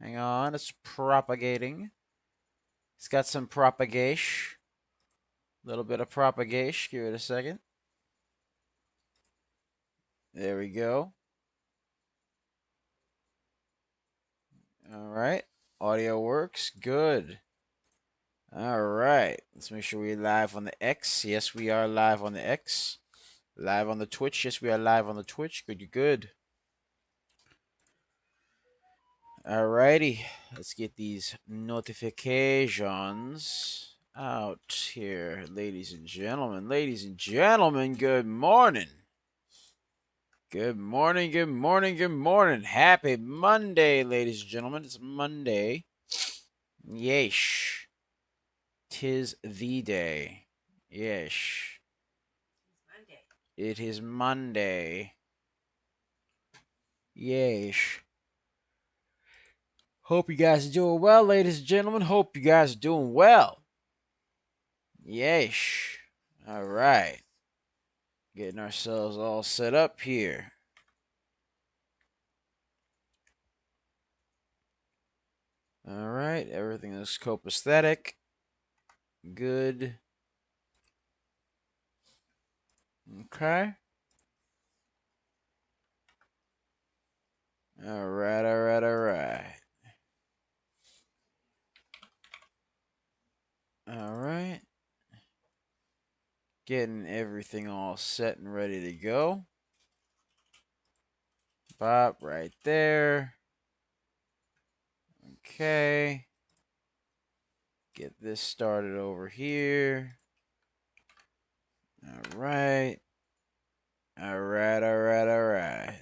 Hang on, it's propagating. It's got some propagation. A little bit of propagation. Give it a second. There we go. All right. Audio works. Good. All right. Let's make sure we're live on the X. Yes, we are live on the X. Live on the Twitch. Yes, we are live on the Twitch. Good, good. All righty. Let's get these notifications out here, ladies and gentlemen. Ladies and gentlemen, good morning. Good morning, good morning, good morning. Happy Monday, ladies and gentlemen. It's Monday. Yeesh. 'Tis the day. Yeesh. It is Monday. Yeesh. Hope you guys are doing well, ladies and gentlemen. Hope you guys are doing well. Yeesh. All right. Getting ourselves all set up here. All right. Everything is copacetic. Good. Okay. All right, all right, all right. All right. Getting everything all set and ready to go. Bop right there. Okay. Get this started over here. All right. All right, all right, all right.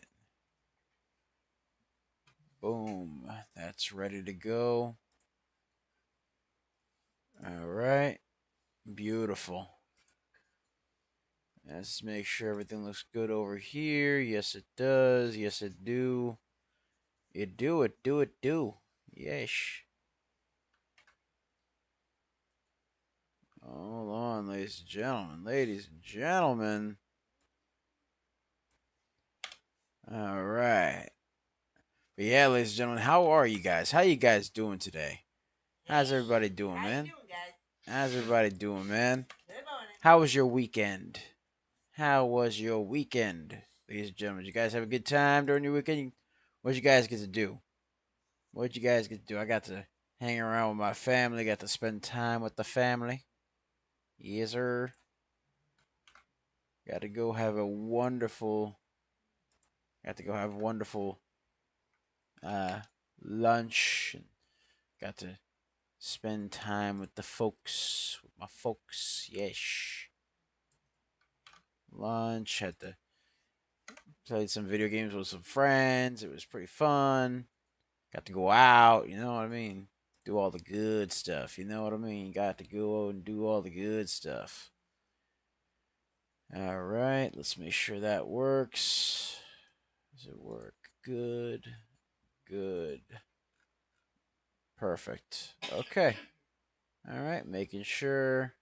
Boom. That's ready to go. All right. Beautiful. Let's make sure everything looks good over here. Yes, it does. Yes, it do. It do. Yes. Hold on, ladies and gentlemen. Ladies and gentlemen. All right. But yeah, ladies and gentlemen, how are you guys? How you guys doing today? How's everybody doing, man? How's everybody doing, man? Good morning. How was your weekend? How was your weekend, ladies and gentlemen? Did you guys have a good time during your weekend? What did you guys get to do? What did you guys get to do? I got to hang around with my family. Got to spend time with the family. Yes, sir. Got to go have a wonderful. Got to go have a wonderful lunch. And got to spend time with the folks, with my folks. Yes. Lunch. Had to play some video games with some friends. It was pretty fun. Got to go out. You know what I mean? Do all the good stuff. You know what I mean? Got to go and do all the good stuff. All right. Let's make sure that works. Does it work? Good. Good. Perfect. Okay. All right. Making sure.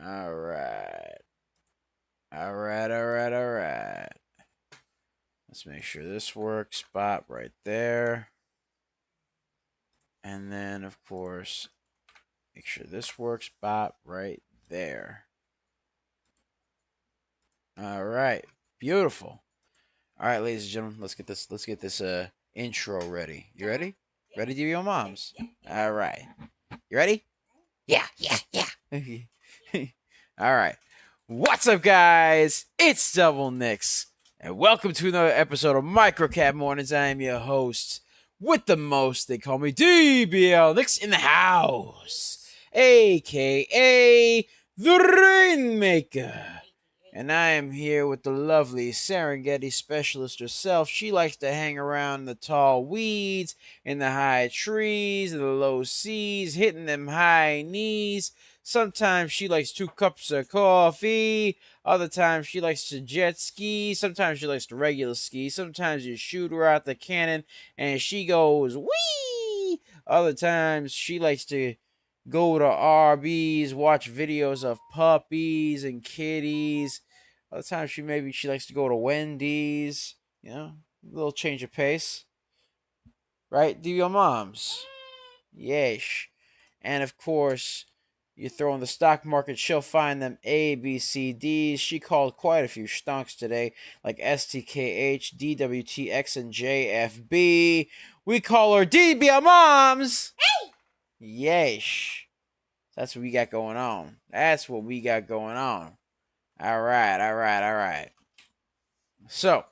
All right. All right. All right. All right. Let's make sure this works. Spot right there. And then, of course, make sure this works. Spot right there. All right. Beautiful. All right, ladies and gentlemen, let's get this intro ready. You ready? Ready to be your moms? All right. You ready? Yeah. All right. What's up, guys? It's Double Nicks, and welcome to another episode of Microcap Mornings. I am your host with the most. They call me DBL Nicks in the house, aka the Rainmaker. And I am here with the lovely Serengeti specialist herself. She likes to hang around the tall weeds, in the high trees, in the low seas, hitting them high knees. Sometimes she likes 2 cups of coffee. Other times she likes to jet ski. Sometimes she likes to regular ski. Sometimes you shoot her out the cannon and she goes wee. Other times she likes to go to RBs, watch videos of puppies and kitties. Other times she likes to go to Wendy's, you know, a little change of pace. right? Do your moms? Yes. And of course, you throw in the stock market, she'll find them A, B, C, Ds. She called quite a few stonks today, like STKH, DWTX, and JFB. We call her DBL Moms. Hey! Yes. That's what we got going on. That's what we got going on. All right. So,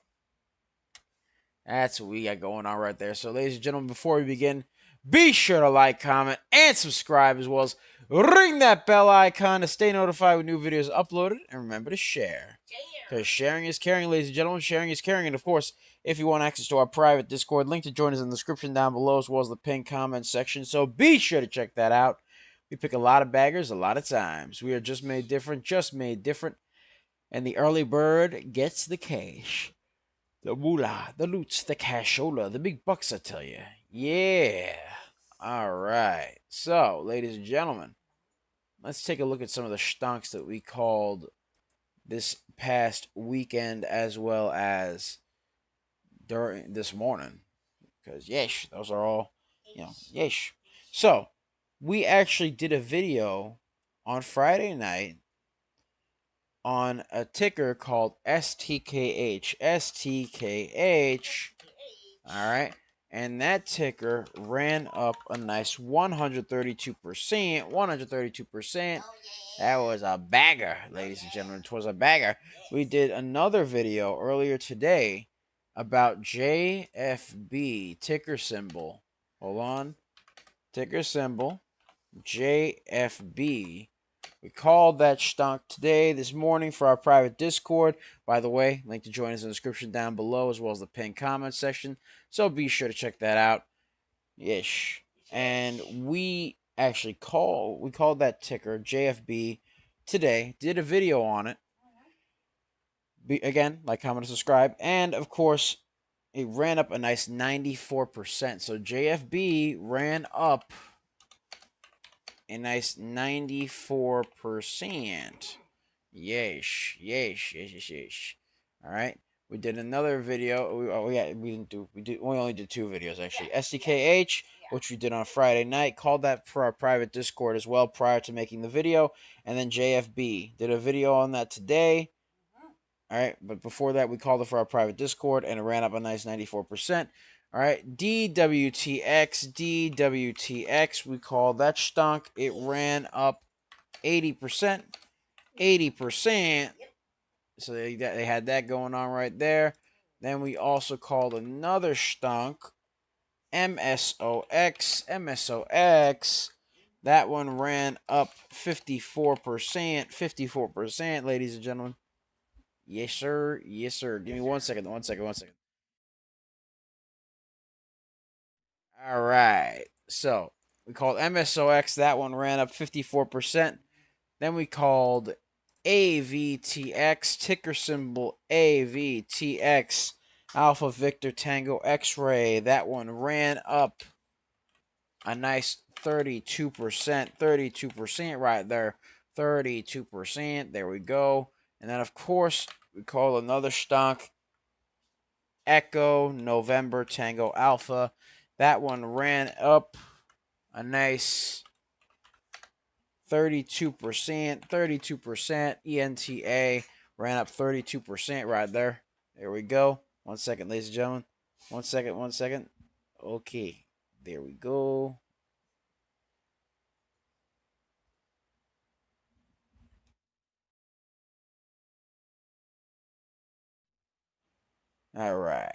that's what we got going on right there. So, ladies and gentlemen, before we begin, be sure to like, comment, and subscribe, as well as ring that bell icon to stay notified when new videos are uploaded. And remember to share. Because sharing is caring, ladies and gentlemen. Sharing is caring. And, of course, if you want access to our private Discord, link to join us in the description down below, as well as the pinned comment section. So, be sure to check that out. We pick a lot of baggers a lot of times. We are just made different. And the early bird gets the cash. The moolah, the loots, the cashola, the big bucks, I tell you. Yeah. All right. So, ladies and gentlemen, let's take a look at some of the stonks that we called this past weekend, as well as during this morning. Because, yes, those are all, yes. So, we actually did a video on Friday night on a ticker called STKH. STKH. All right. And that ticker ran up a nice 132%. 132%. That was a bagger, ladies and gentlemen. It was a bagger. We did another video earlier today about JFB ticker symbol. Hold on. Ticker symbol. JFB. We called that stunk this morning for our private Discord. By the way, link to join us in the description down below, as well as the pinned comment section. So be sure to check that out. Ish. And we actually called that ticker JFB today. Did a video on it. Again, like, comment, and subscribe. And of course, it ran up a nice 94%. So JFB ran up a nice 94%. Yes. All right. We did another video. We only did 2 videos actually. STKH, which we did on Friday night, called that for our private Discord as well prior to making the video, and then JFB did a video on that today. All right, but before that, we called it for our private Discord, and it ran up a nice 94%. All right, DWTX, we call that stunk. It ran up 80%. 80%. So they had that going on right there. Then we also called another stunk, MSOX. That one ran up 54%. 54%, ladies and gentlemen. Yes, sir. Give me 1 second. 1 second. All right. So we called MSOX. That one ran up 54%. Then we called AVTX, ticker symbol AVTX, Alpha Victor Tango X-Ray. That one ran up a nice 32%. 32% right there. 32%. There we go. And then, of course, we call another stock Echo November Tango Alpha. That one ran up a nice 32%. 32%. ENTA ran up 32% right there. There we go. 1 second, ladies and gentlemen. 1 second. Okay. There we go. All right.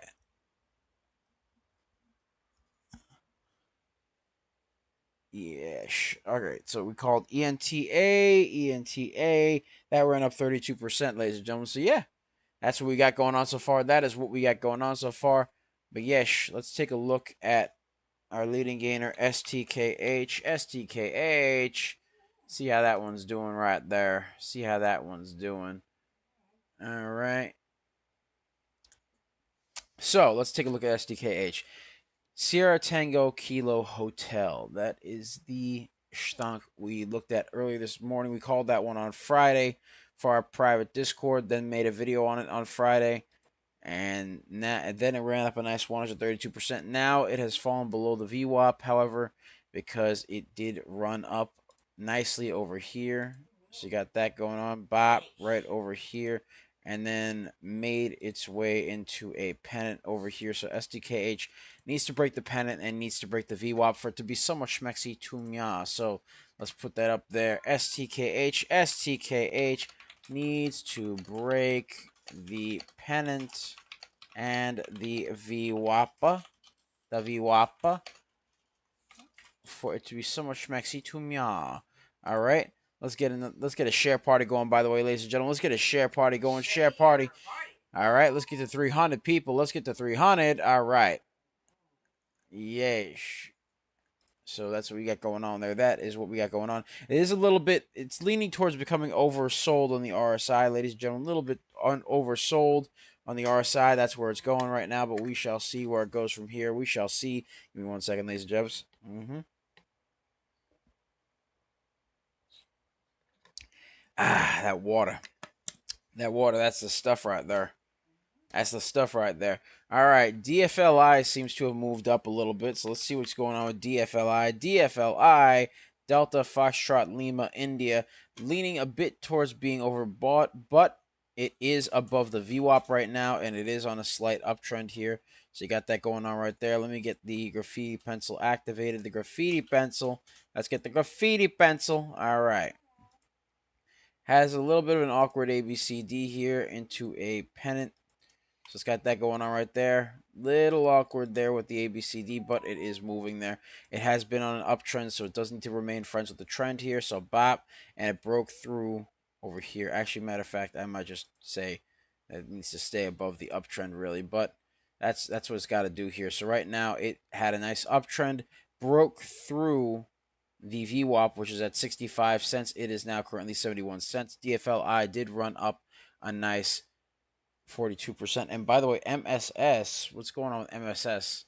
Yes. Okay. So we called ENTA. That ran up 32%, ladies and gentlemen. So yeah, that's what we got going on so far. That is what we got going on so far. But yes, let's take a look at our leading gainer, STKH. STKH. See how that one's doing right there. See how that one's doing. All right. So let's take a look at STKH. Sierra Tango Kilo Hotel. That is the stonk we looked at earlier this morning. We called that one on Friday for our private Discord, then made a video on it on Friday. And then it ran up a nice 132%. Now it has fallen below the VWAP, however, because it did run up nicely over here. So you got that going on. Bop right over here. And then made its way into a pennant over here. So STKH needs to break the pennant and needs to break the VWAP for it to be somewhat schmexy to me. So let's put that up there. STKH needs to break the pennant and the VWAP for it to be somewhat schmexy to me. All right. Let's get a share party going, by the way, ladies and gentlemen. Let's get a share party going. Share party. All right, let's get to 300 people. Let's get to 300. All right. Yeesh. So that's what we got going on there. That is what we got going on. It is a little bit, it's leaning towards becoming oversold on the RSI, ladies and gentlemen. A little bit oversold on the RSI. That's where it's going right now, but we shall see where it goes from here. We shall see. Give me 1 second, ladies and gentlemen. That water. That's the stuff right there. That's the stuff right there. All right, DFLI seems to have moved up a little bit, so let's see what's going on with DFLI. DFLI, Delta, Foxtrot, Lima, India, leaning a bit towards being overbought, but it is above the VWAP right now, and it is on a slight uptrend here. So you got that going on right there. Let me get the graffiti pencil activated. The graffiti pencil. Let's get the graffiti pencil. All right. Has a little bit of an awkward ABCD here into a pennant. So it's got that going on right there. Little awkward there with the ABCD, but it is moving there. It has been on an uptrend, so it does need to remain friends with the trend here. So bop, and it broke through over here. Actually, matter of fact, I might just say that it needs to stay above the uptrend, really. But that's what it's got to do here. So right now, it had a nice uptrend, broke through the VWAP, which is at 65 cents. It is now currently 71 cents. DFLI did run up a nice 42%. And by the way, MSS, what's going on with MSS?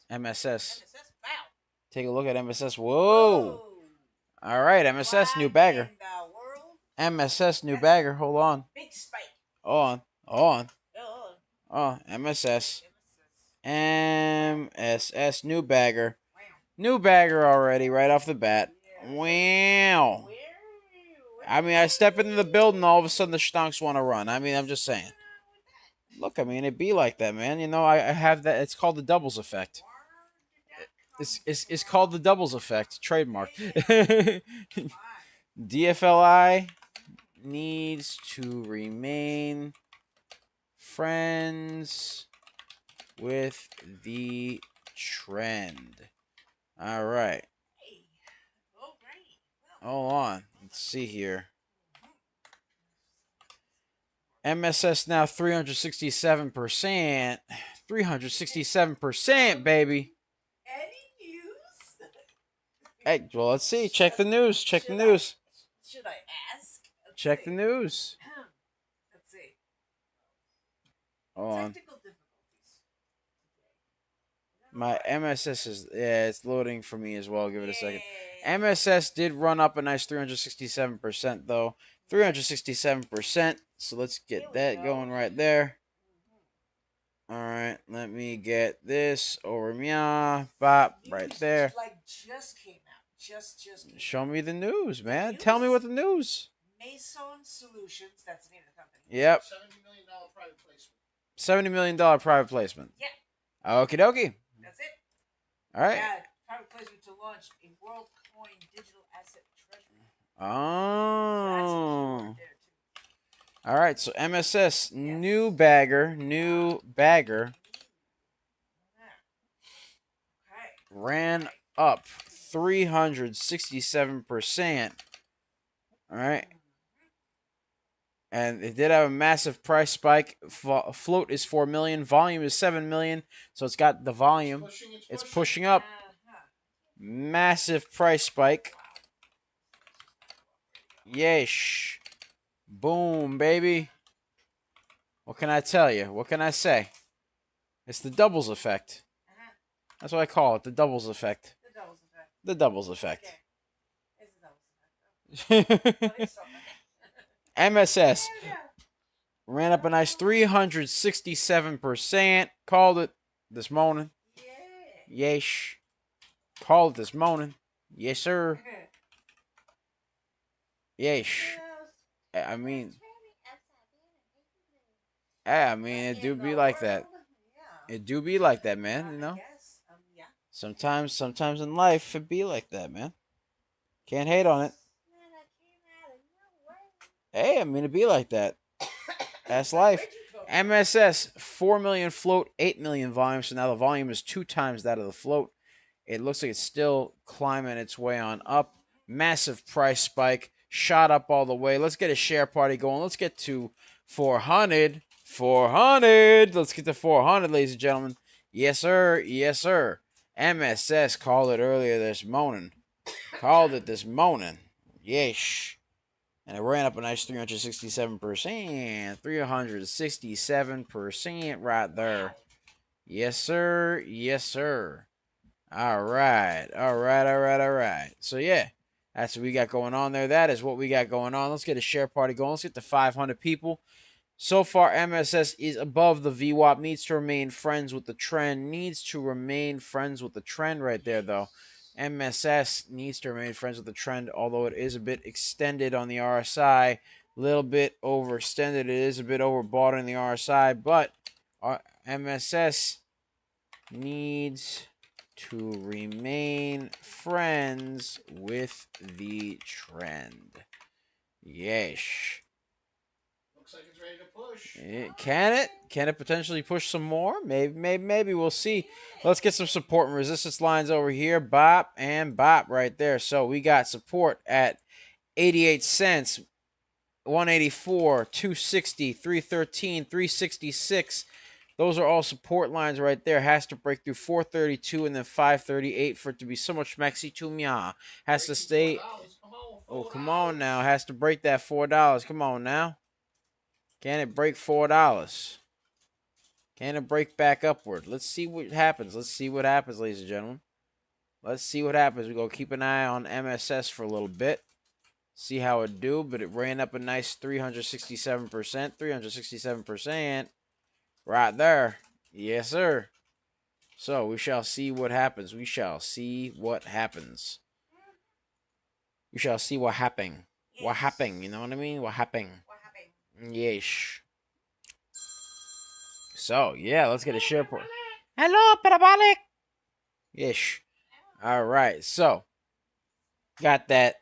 MSS. Wow. Take a look at MSS. Whoa. All right, MSS, new bagger. MSS, new bagger. Hold on. Big spike. Hold on. Oh, MSS. MSS, new bagger. New bagger already, right off the bat. Wow. I mean, I step into the building, all of a sudden the stonks want to run. I mean, I'm just saying. Look, I mean, it be like that, man. You know, I have that. It's called the doubles effect. It's called the doubles effect. Trademark. DFLI needs to remain friends with the trend. All right. Hold on. Let's see here. MSS now 367%. 367%, baby. Any news? Hey, well, let's see. Check the news. Check the news. Should I ask? Check the news. Let's see. Hold on. Technical difficulties. My MSS is, yeah, it's loading for me as well. Give it a second. MSS did run up a nice 367%, though. 367%. So let's get that going right there. All right, let me get this over meow, bop, right there. Like just came out. Just Show me the news, man. Tell me what the news. Mason Solutions, that's the name of the company. Yep. $70 million private placement. $70 million private placement. Yeah. Okie dokie. That's it. All right. Yeah, private placement to launch a WorldCoin digital asset treasury. Oh. So that's all right, so MSS, new bagger, ran up 367%. All right. And it did have a massive price spike. Float is 4 million. Volume is 7 million. So it's got the volume. It's pushing up. Massive price spike. Yeesh. Boom, baby. What can I tell you? What can I say? It's the doubles effect. That's what I call it, the doubles effect. The doubles effect. Okay. It's a doubles effect. MSS. Ran up a nice 367%. Called it this morning. Yeah. Yesh. Called it this morning. Yes, sir. Yesh. I mean, it do be like that. It do be like that, man. You know. Yeah. Sometimes in life it be like that, man. Can't hate on it. Hey, it be like that. That's life. MSS 4 million float, 8 million volume. So now the volume is 2 times that of the float. It looks like it's still climbing its way on up. Massive price spike. Shot up all the way. Let's get a share party going. Let's get to 400. 400. Let's get to 400, ladies and gentlemen. Yes, sir. Yes, sir. MSS called it earlier this morning. Called it this morning. Yesh. And it ran up a nice 367%. 367% right there. Yes, sir. Yes, sir. All right. All right. All right. All right. So, yeah, that's what we got going on there. That is what we got going on. Let's get a share party going. Let's get to 500 people. So far, MSS is above the VWAP. Needs to remain friends with the trend. Needs to remain friends with the trend right there, though. MSS needs to remain friends with the trend, although it is a bit extended on the RSI. A little bit overextended. It is a bit overbought on the RSI, but MSS needs to remain friends with the trend. Yes. Looks like it's ready to push. Can it? Can it potentially push some more? Maybe we'll see. Let's get some support and resistance lines over here. Bop and bop right there. So we got support at 88 cents, 184, 260, 313, 366. Those are all support lines right there. Has to break through 432 and then 538 for it to be so much maxi to mia. Has to stay. Oh, come on now. Has to break that $4. Come on now. Can it break $4? Can it break back upward? Let's see what happens. Let's see what happens, ladies and gentlemen. Let's see what happens. We're going to keep an eye on MSS for a little bit. See how it do, but it ran up a nice 367%. 367%. Right there. Yes, sir. So we shall see what happens. We shall see what happens. We shall see what happened. Yes. What happened? You know what I mean? What happened? What happened? Yes. So, yeah, let's get a share point. Hello, parabolic. Yes. All right. So, got that.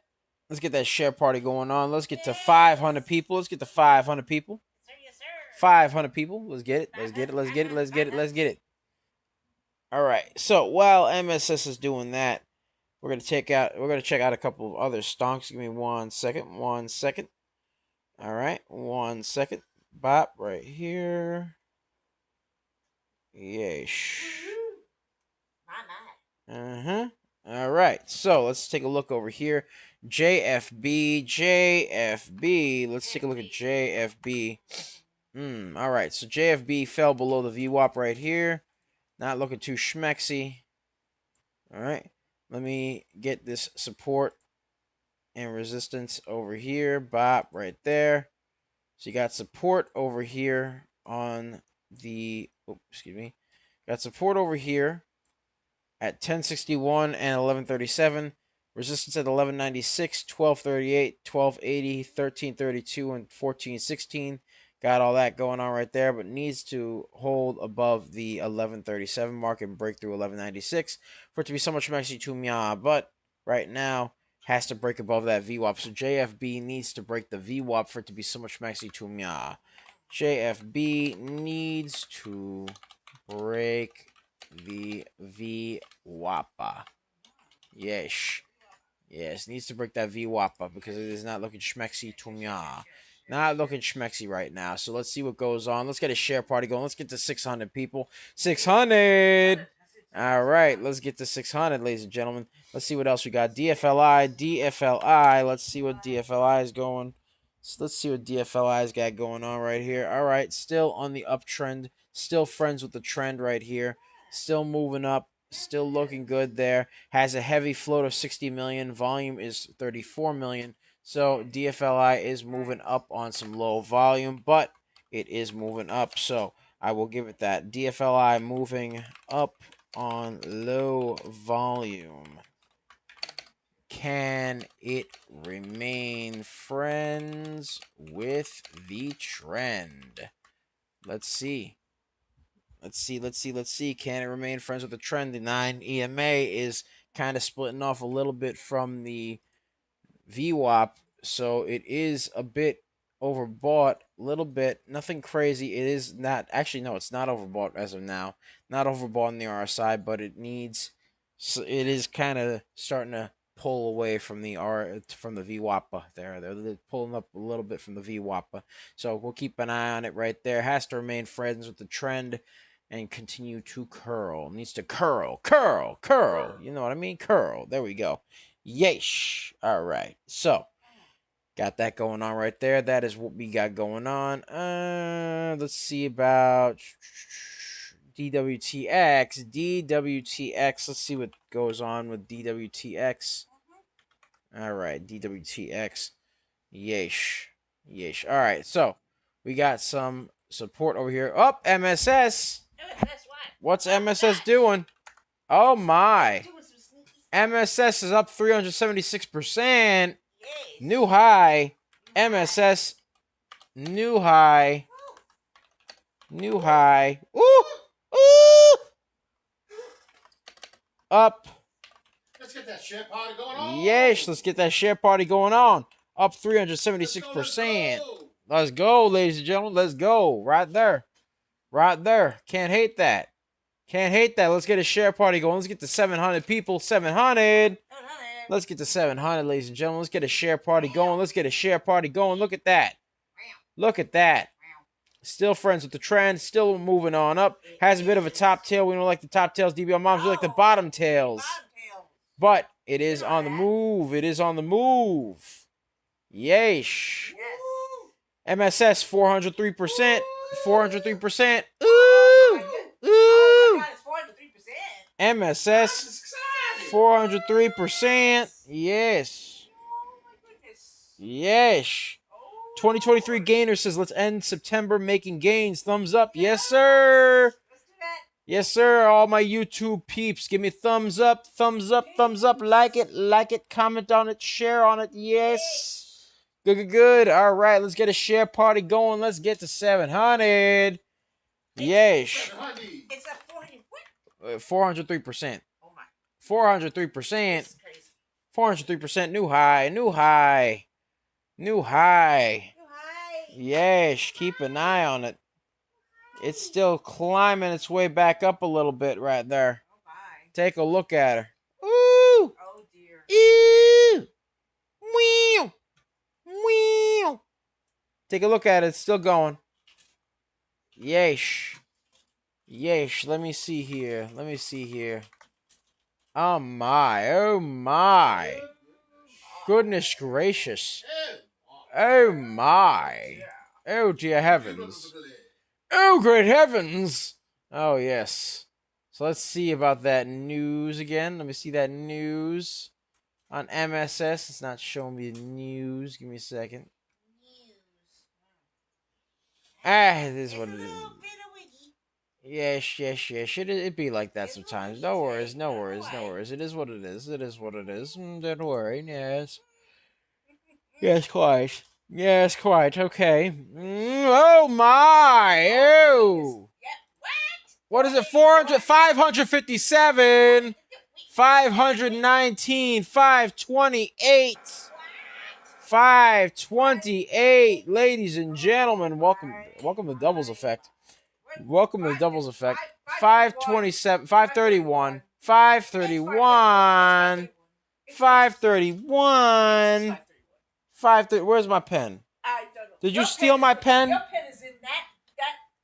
Let's get that share party going on. Let's get to 500 people. Let's get to 500 people. Yes, sir. 500 people. Let's get it. Let's get it. Let's get it. Let's get it. Let's get it. All right. So, while MSS is doing that, we're gonna check out a couple of other stonks. Give me 1 second. 1 second. All right. 1 second. Bop right here. Yes. My. All right. So let's take a look over here. JFB. Let's take a look at JFB. All right. So JFB fell below the VWAP right here. Not looking too schmexy. All right. Let me get this support and resistance over here. Bop right there. So you got support over here on the, got support over here at 1061 and 1137. Resistance at 1196, 1238, 1280, 1332, and 1416. Got all that going on right there, but needs to hold above the 1137 mark and break through 1196 for it to be so much maxi to mia. But right now, has to break above that VWAP. So JFB needs to break the VWAP for it to be so much maxi to mia. JFB needs to break the VWAP. Yes. Yes, needs to break that VWAP because it is not looking schmexy to mia. Not looking schmexy right now. So let's see what goes on. Let's get a share party going. Let's get to 600 people. 600! All right, let's get to 600, ladies and gentlemen. Let's see what else we got. DFLI. Let's see what DFLI is going. So let's see what DFLI's got going on right here. All right, still on the uptrend. Still friends with the trend right here. Still moving up. Still looking good there. Has a heavy float of 60 million. Volume is 34 million. So DFLI is moving up on some low volume, but it is moving up. So I will give it that. DFLI moving up on low volume. Can it remain friends with the trend? Let's see. Let's see. Can it remain friends with the trend? The 9 EMA is kind of splitting off a little bit from the VWAP, so it is a bit overbought, a little bit. Nothing crazy. It is not, actually, no, it's not overbought as of now. Not overbought on the RSI, but it needs, so it is kind of starting to pull away from the VWAP there. They're pulling up a little bit from the VWAP. So we'll keep an eye on it right there. Has to remain friends with the trend and continue to curl. Needs to curl. You know what I mean? Curl. There we go. Yeesh. All right. So, got that going on right there. That is what we got going on. Let's see about DWTX. Let's see what goes on with DWTX. All right. DWTX. Yeesh. All right. So, we got some support over here. Oh, MSS. What's MSS doing? Oh, my. MSS is up 376%. New high. MSS. New high. Ooh. Up. Let's get that share party going on. Yes, let's get that share party going on. Up 376%. Let's go, ladies and gentlemen. Let's go. Right there. Can't hate that. Let's get a share party going. Let's get to 700 people. 700. Let's get to 700, ladies and gentlemen. Let's get a share party going. Look at that. Still friends with the trend. Still moving on up. Has a bit of a top tail. We don't like the top tails. DBL moms, we like the bottom tails. But it is on the move. Yeesh. MSS 403%. 403%. Ooh. MSS 403%. Yes. 2023 Gainer says, let's end September making gains. Thumbs up. Yes, sir. All my YouTube peeps, give me thumbs up. Like it, comment on it, share on it. Yes. Good. All right, let's get a share party going. Let's get to 700. Yes. It's at 400. 403%. Oh my. 403%. 403%. New high. Yes, keep an eye on it. It's still climbing its way back up a little bit right there. Oh my. Take a look at her. Ooh. Oh dear. Ew. Wee. Take a look at it. It's still going. Yeesh. Let me see here. Oh my. Goodness gracious. Oh my. Oh dear heavens. Oh great heavens. Oh yes. So let's see about that news again. Let me see that news on MSS. It's not showing me the news. Give me a second. It is what it is. Yes. It be like that sometimes. No worries. It is what it is. Don't worry. Yes. Yes, quite. Okay. Oh my. Ew. What is it? 400, 557, 519, 528. 528. Ladies and gentlemen, welcome to Doubles Effect. 527, 531, 531, 531, 530. Where's my pen? I don't know. Did you steal my pen? Your pen is in that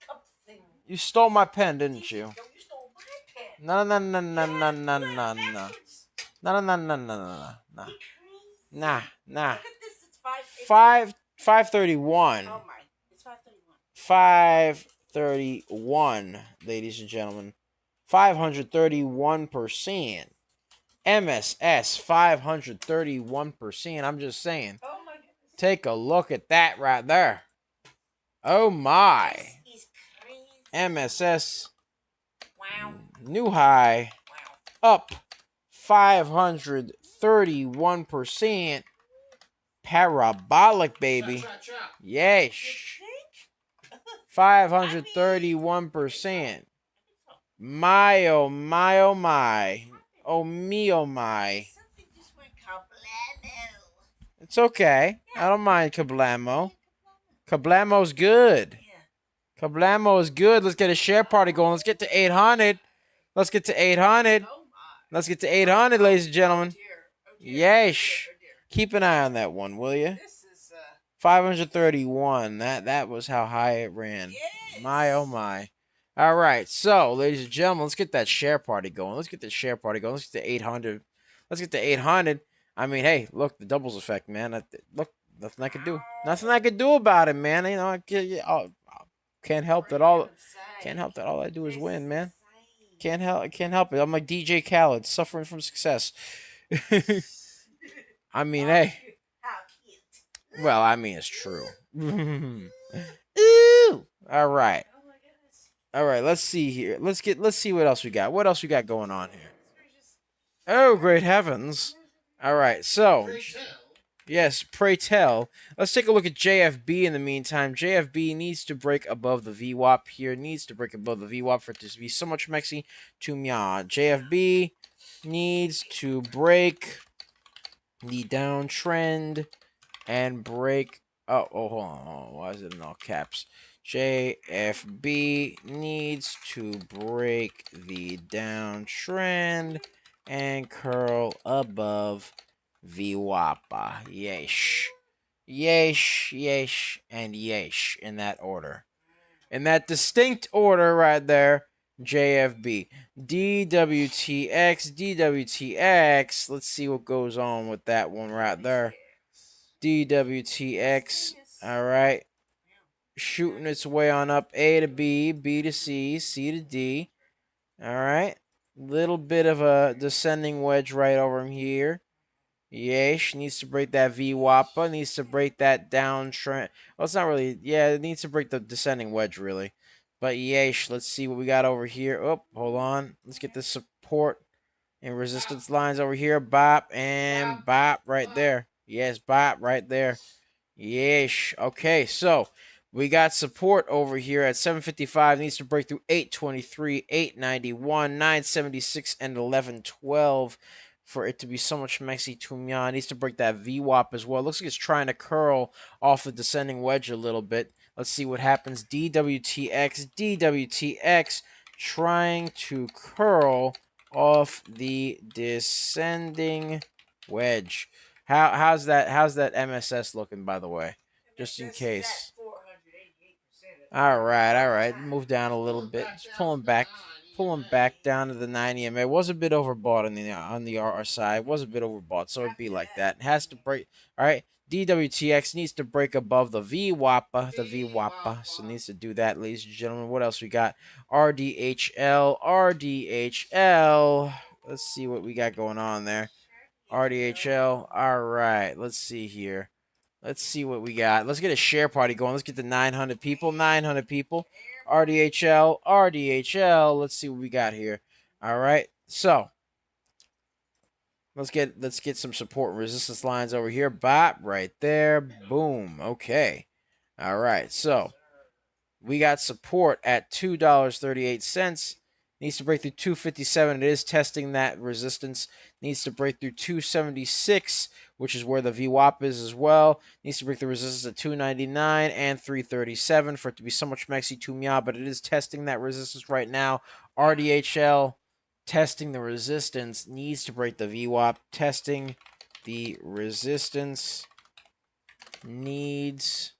cup thing. You stole my pen, didn't you? No, you stole my pen. No. Nah. Look at this. It's 531. Oh my. It's 531. 531, ladies and gentlemen. 531%. MSS 531%. I'm just saying. Oh my goodness. Take a look at that right there. Oh my. This is crazy. MSS Wow. new high Wow. up 531%. Parabolic, baby. Yes. You think? 531%. My, oh my, oh my. Oh me, oh my. Something just went kablamo. It's okay. I don't mind Kablamo. Kablamo's good. Yeah. Kablamo is good. Let's get a share party going. Let's get to 800. Let's get to 800. Oh my. Let's get to 800, ladies and gentlemen. Oh dear. Oh dear. Yes. Oh dear. Keep an eye on that one, will you? This is 531. That was how high it ran. yes. My, oh my. All right. So, ladies and gentlemen, let's get that share party going. Let's get the share party going. Let's get to 800. Let's get to 800. I mean, hey, look, the doubles effect, man. Look, nothing I could do. Nothing I could do about it, man. You know, I can't help that all. Can't help that all I do is win, man. Can't help it. I'm like DJ Khaled, suffering from success. I mean, hey. How cute. Well, I mean, it's true. Ooh. All right. Oh my goodness. All right. Let's see here. Let's see what else we got. What else we got going on here? Oh, great heavens. All right. So, yes, pray tell. Let's take a look at JFB in the meantime. JFB needs to break above the VWAP here. Needs to break above the VWAP for it to be so much mexy to mya. JFB needs to break the downtrend and break. Oh, hold on. Why is it in all caps? JFB needs to break the downtrend and curl above VWAPA. Yeesh. Yeesh, yeesh, and yeesh in that order. In that distinct order right there. JFB. DWTX. DWTX. Let's see what goes on with that one right there. DWTX. All right. Shooting its way on up. A to B, B to C, C to D. All right. Little bit of a descending wedge right over here. Yeesh, needs to break that VWAPA, needs to break that downtrend. Well, it's not really, yeah, it needs to break the descending wedge, really. But yeesh, let's see what we got over here. Oh, hold on. Let's get the support and resistance lines over here. Bop and bop right there. Yes, bop right there. Yeesh. Okay, so we got support over here at 755. Needs to break through 823, 891, 976, and 1112 for it to be so much mexy to me. Needs to break that VWAP as well. Looks like it's trying to curl off the descending wedge a little bit. Let's see what happens. DWTX, DWTX trying to curl off the descending wedge. How's that MSS looking, by the way? Just in case. All right. Move down a little bit. Just pulling back down to the 90 MA. It was a bit overbought on the RSI. It was a bit overbought, so it'd be like that. It has to break. All right. DWTX needs to break above the VWAPA, so it needs to do that, ladies and gentlemen. What else we got? RDHL. Let's see what we got going on there. RDHL. All right. Let's see here. Let's see what we got. Let's get a share party going. Let's get to 900 people. 900 people. RDHL. Let's see what we got here. All right. So let's get some support and resistance lines over here. Bop right there. Boom. Okay. All right. So we got support at $2.38. Needs to break through 257. It is testing that resistance. Needs to break through 276, which is where the VWAP is as well. Needs to break the resistance at 299 and 337 for it to be so much mexy to mya, but it is testing that resistance right now. RDHL testing the resistance. Needs to break the VWAP. Testing the resistance. Needs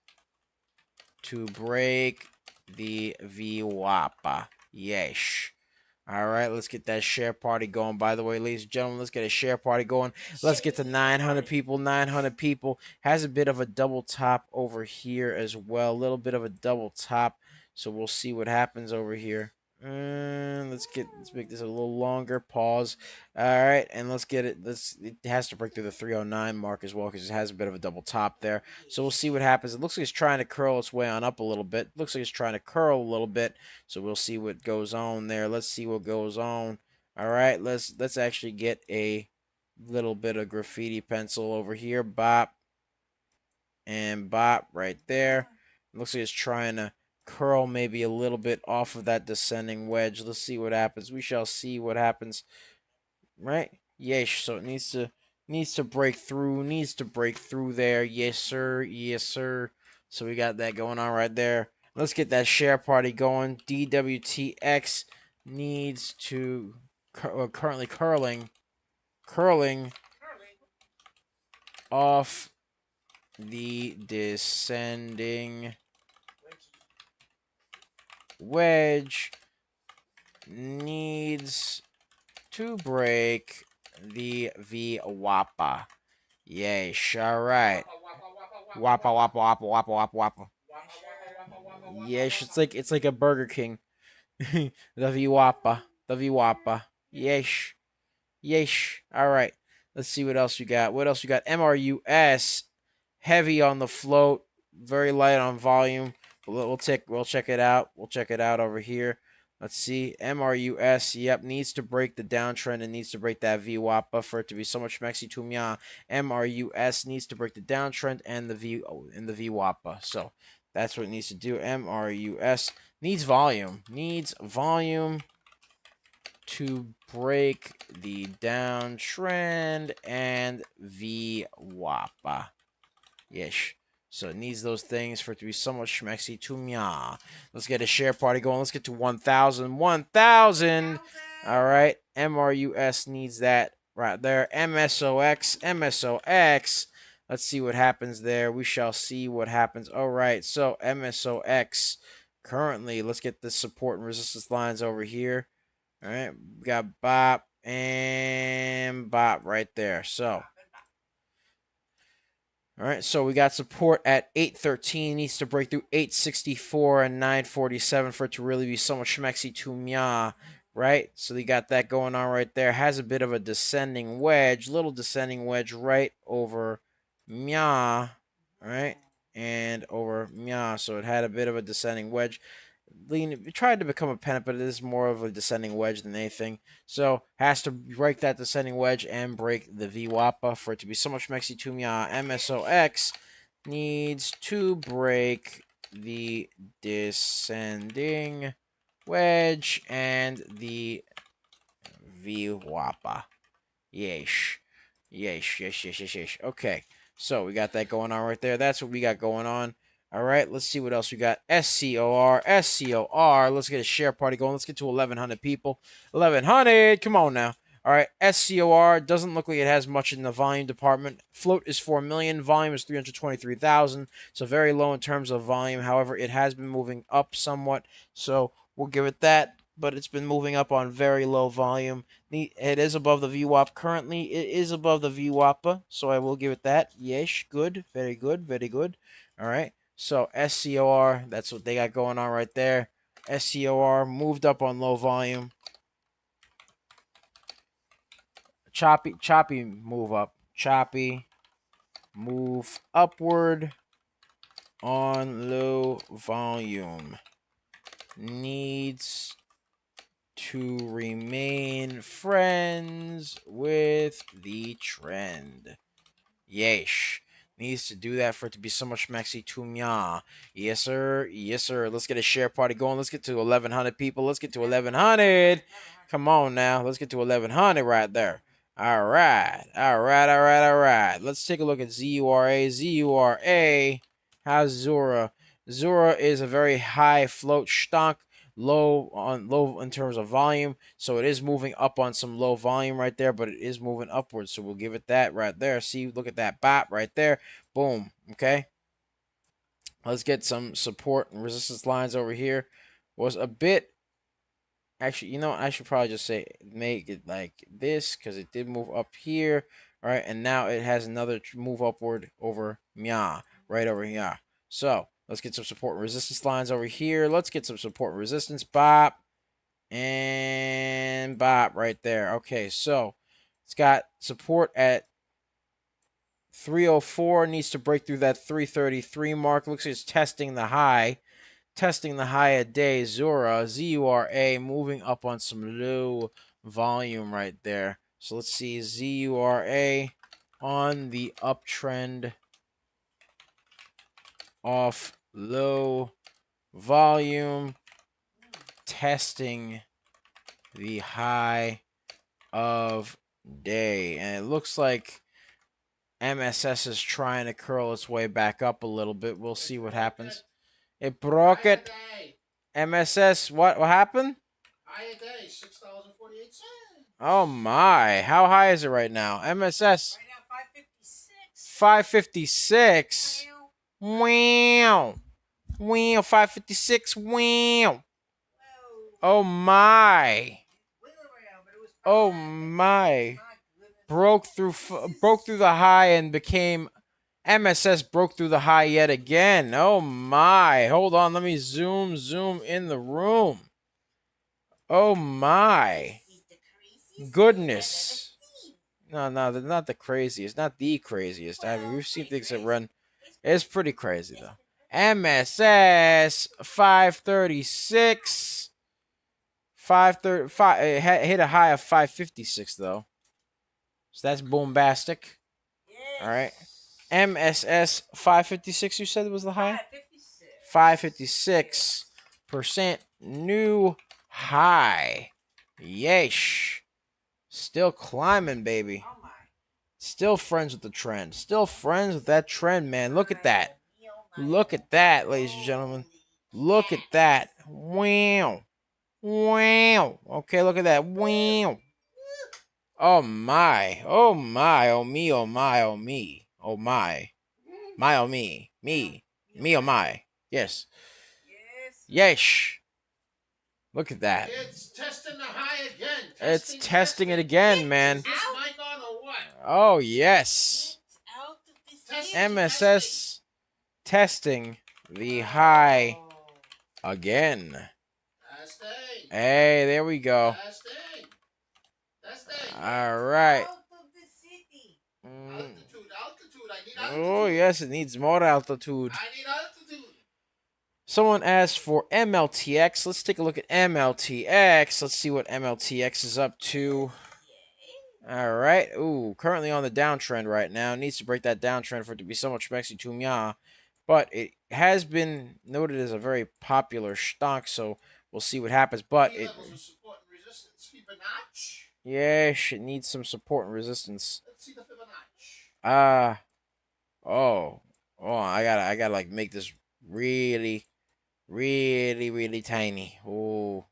to break the VWAP. Yeesh. All right, let's get that share party going. By the way, ladies and gentlemen, let's get a share party going. Let's get to 900 people. 900 people. Has a bit of a double top over here as well. A little bit of a double top. So we'll see what happens over here. And let's make this a little longer. Pause. All right, and let's get it. It has to break through the 309 mark as well because it has a bit of a double top there. So we'll see what happens. It looks like it's trying to curl its way on up a little bit. Looks like it's trying to curl a little bit. So we'll see what goes on there. Let's see what goes on. All right, let's actually get a little bit of graffiti pencil over here. Bop and bop right there. It looks like it's trying to curl maybe a little bit off of that descending wedge. Let's see what happens. We shall see what happens. Right? Yes. So it needs to break through. Needs to break through there. Yes, sir. Yes, sir. So we got that going on right there. Let's get that share party going. DWTX needs to currently curling off the descending wedge, needs to break the VWAPA. Yeesh. All right. Wappa wappa wappa wappa wappa wappa. Yeesh. It's like a Burger King. The VWAPA. The VWAPA. Yeesh. Yeesh. All right. Let's see what else we got. What else we got? MRUS. Heavy on the float. Very light on volume. We'll check it out. We'll check it out over here. Let's see. MRUS. Yep. Needs to break the downtrend and needs to break that VWAPA for it to be so much Mexi Tumya. MRUS needs to break the downtrend and the VWAPA. So that's what it needs to do. MRUS needs volume. Needs volume to break the downtrend and VWAPA. Yes. So it needs those things for it to be somewhat schmexy to me. Let's get a share party going. Let's get to 1,000. 1,000. All right. MRUS needs that right there. MSOX. MSOX. Let's see what happens there. We shall see what happens. All right. So MSOX currently, let's get the support and resistance lines over here. All right. We got bop and bop right there. So. All right, so we got support at 813. Needs to break through 864 and 947 for it to really be somewhat schmexy to mya, right? So they got that going on right there. Has a bit of a descending wedge, little descending wedge right over mya, right? And over mya. So it had a bit of a descending wedge. It tried to become a pennant, but it is more of a descending wedge than anything. So has to break that descending wedge and break the VWAPA for it to be so much Mexi Tumya. MSOX needs to break the descending wedge and the VWAPA. Yeesh. Yeesh, yeesh, yeesh, yeesh, yeesh. Okay, so we got that going on right there. That's what we got going on. All right, let's see what else we got. SCOR, SCOR. Let's get a share party going. Let's get to 1,100 people. 1,100. Come on now. All right, SCOR doesn't look like it has much in the volume department. Float is 4 million. Volume is 323,000. So very low in terms of volume. However, it has been moving up somewhat. So we'll give it that. But it's been moving up on very low volume. It is above the VWAP currently. It is above the VWAPA. So I will give it that. Yes, good. Very good. Very good. All right. So SCOR, that's what they got going on right there. SCOR moved up on low volume. Choppy move up. Choppy move upward on low volume. Needs to remain friends with the trend. Yeesh. Needs to do that for it to be so much Maxi Tumya. Yes, sir. Yes, sir. Let's get a share party going. Let's get to 1,100 people. Let's get to 1,100. Come on now. Let's get to 1,100 right there. All right. All right. All right. All right. Let's take a look at ZURA. ZURA. How's Zura? Zura is a very high float stock. Low in terms of volume, so it is moving up on some low volume right there, but it is moving upwards, so we'll give it that right there. See, look at that bop right there. Boom. Okay, let's get some support and resistance lines over here. Was a bit, actually, you know, I should probably just say make it like this because it did move up here. All right, and now it has another move upward over mya right over here. So let's get some support and resistance lines over here. Let's get some support and resistance. Bop. And bop right there. Okay, so it's got support at 304. Needs to break through that 333 mark. Looks like it's testing the high. Testing the high a day. ZURA moving up on some low volume right there. So let's see ZURA on the uptrend off low volume, testing the high of day. And it looks like MSS is trying to curl its way back up a little bit. We'll see what happens. It broke it. MSS, what happened? High a day, $6.48. Oh my. How high is it right now? MSS Right now, 556. 556. Wow. Wow, 556. Wow. Whoa. Oh my. Wiggle around, but it was Oh 556. my. My goodness. Broke through the high and became MSS broke through the high yet again. Oh my. Hold on, let me zoom in the room. Oh my. This is the craziest Goodness. thing I've No, ever seen. they're not the craziest. Not the craziest. I mean, Well, we've seen pretty things that crazy. run. It's It's pretty crazy though. MSS 536. 535. It hit a high of 556 though. So that's boombastic. Yes. All right. MSS 556. You said was the high. 556. 556% new high. Yeesh. Still climbing, baby. Oh my. Still friends with the trend. Still friends with that trend, man. Look at that. Oh my. Look at that, ladies and gentlemen. Look at that. Wow. Wow. Okay, look at that. Wow. Oh my. Oh my. Oh me. Oh my. Oh me. Oh my. My oh me. Me. Me oh my. Yes. Yes. Yeesh. Look at that. It's testing the high again. It's testing it again, man. Is this mic on or what? Oh, yes. It's out of this Testing. field. MSS testing the high Oh. again. Testing. Hey, there we go. Testing. Testing. All right. Out of the city. Altitude. I need altitude. Oh, yes, it needs more altitude. I need altitude. Someone asked for MLTX. Let's take a look at MLTX. Let's see what MLTX is up to. All right. Ooh, currently on the downtrend right now. Needs to break that downtrend for it to be so much Mexi Tumya. But it has been noted as a very popular stock, so we'll see what happens. But Key it, levels of support and resistance. Fibonacci. yes, it needs some support and resistance. Let's see the Fibonacci. Oh, I gotta like make this really tiny. Ooh.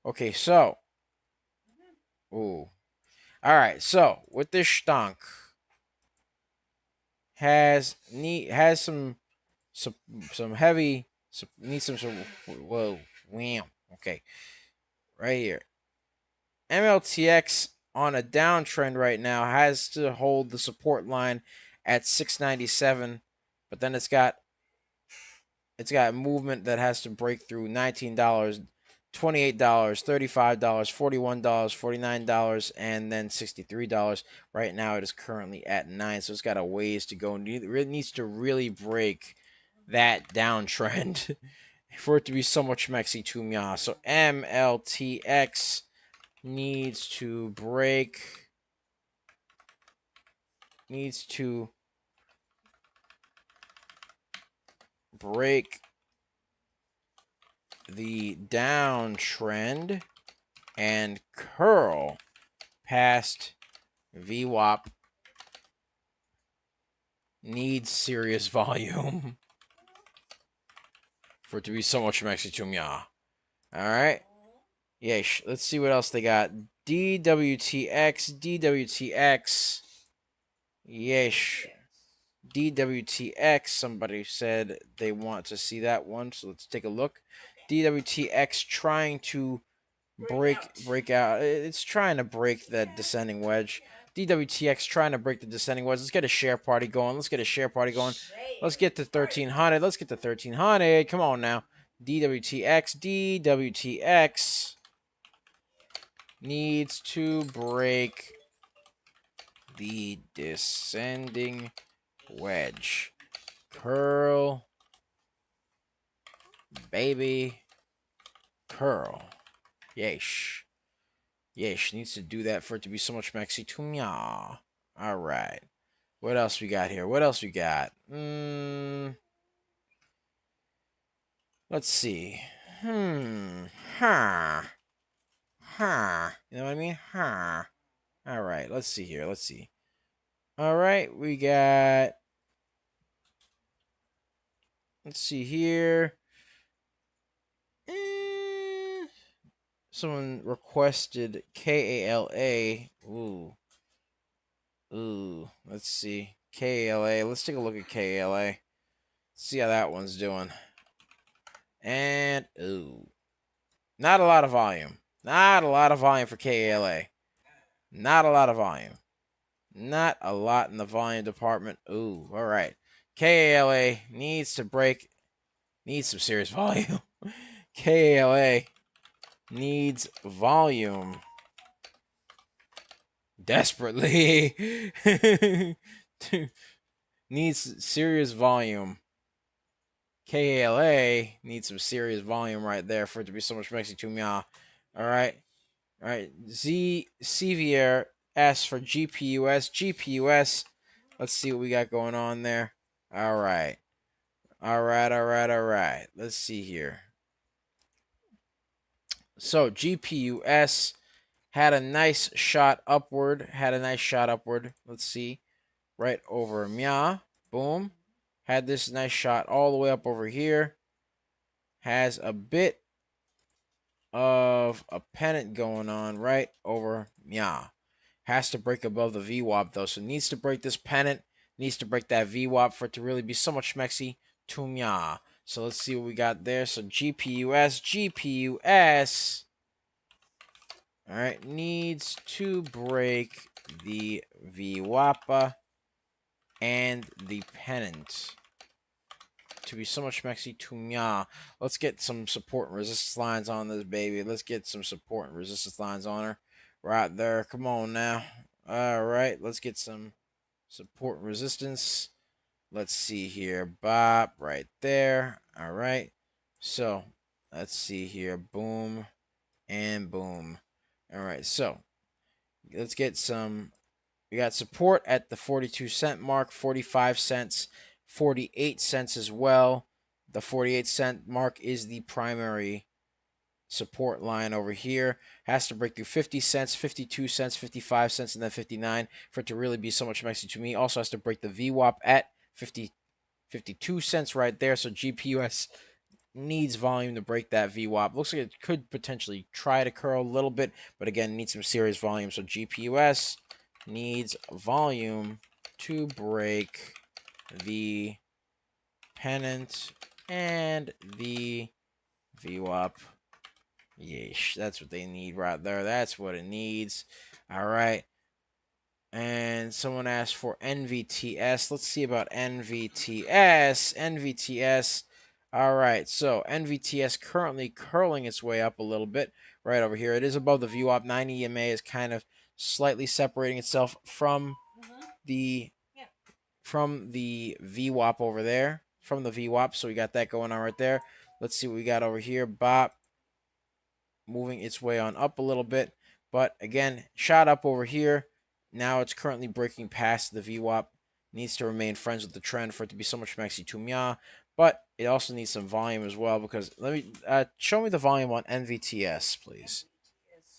Okay, so. Ooh. All right, so with this stonk has some heavy needs some whoa wham. Okay, right here. MLTX on a downtrend right now has to hold the support line at 697, but then it's got movement that has to break through $19, $28, $35, $41, $49, and then $63. Right now it is currently at 9, so it's got a ways to go. It needs to really break that downtrend for it to be so much Mexi Tumya. So MLTX needs to break the downtrend and curl past VWAP. Needs serious volume for it to be so much Mexi Tumya. All right. Yeah, let's see what else they got. DWTX. Yes. DWTX. Somebody said they want to see that one, so let's take a look. DWTX trying to break out. It's trying to break that descending wedge. DWTX trying to break the descending wedge. Let's get a share party going. Let's get to 1300. Let's get to 1300. Come on now. DWTX. needs to break the descending wedge. Curl, baby, curl. Yeesh. Yeesh, needs to do that for it to be so much maxi to meow. All right. What else we got here? What else we got? Let's see. Huh. You know what I mean? All right. Let's see here. Let's see. All right. We got. Let's see here. Someone requested KALA. Ooh. Let's see. KALA. Let's take a look at KALA. See how that one's doing. And, not a lot of volume. Not a lot of volume for KALA. Not a lot of volume. Not a lot in the volume department. All right. KALA needs to break. Needs some serious volume. KALA needs volume. Desperately. Needs serious volume. KALA needs some serious volume right there for it to be so much Mexi to meow. All right. All right. Sevier asks for GPUS. GPUS. Let's see what we got going on there. All right. All right. Let's see here. So GPUS had a nice shot upward. Let's see. Right over meow. Boom. Had this nice shot all the way up over here. Has a bit of a pennant going on right over meow. Has to break above the VWAP though. So needs to break this pennant. Needs to break that VWAP for it to really be so much mexy to meow. So let's see what we got there. So GPUS. All right, needs to break the VWAP and the pennant to be so much mexy to meow. Let's get some support and resistance lines on this baby. Let's get some support and resistance lines on her right there. Come on now. All right, let's get some support and resistance. Let's see here. Bop right there. All right. So let's see here. Boom and boom. All right. So let's get some. We got support at the 42-cent mark, 45 cents, 48 cents as well. The 48-cent mark is the primary support line over here. Has to break through 50 cents, 52 cents, 55 cents, and then 59 for it to really be so much mexy to me. Also has to break the VWAP at 52 cents right there. So GPUS needs volume to break that VWAP. Looks like it could potentially try to curl a little bit, but again, needs some serious volume. So GPUS needs volume to break the pennant and the VWAP. Yeesh, that's what they need right there. That's what it needs. All right. And someone asked for NVTS. Let's see about NVTS. NVTS. All right. So NVTS currently curling its way up a little bit right over here. It is above the VWAP. 90 EMA is kind of slightly separating itself from the VWAP over there. From the VWAP. So we got that going on right there. Let's see what we got over here. Bop. Moving its way on up a little bit. But again, shot up over here. Now it's currently breaking past the VWAP. Needs to remain friends with the trend for it to be so much maxi to meow. But it also needs some volume as well, because let me show me the volume on NVTS, please.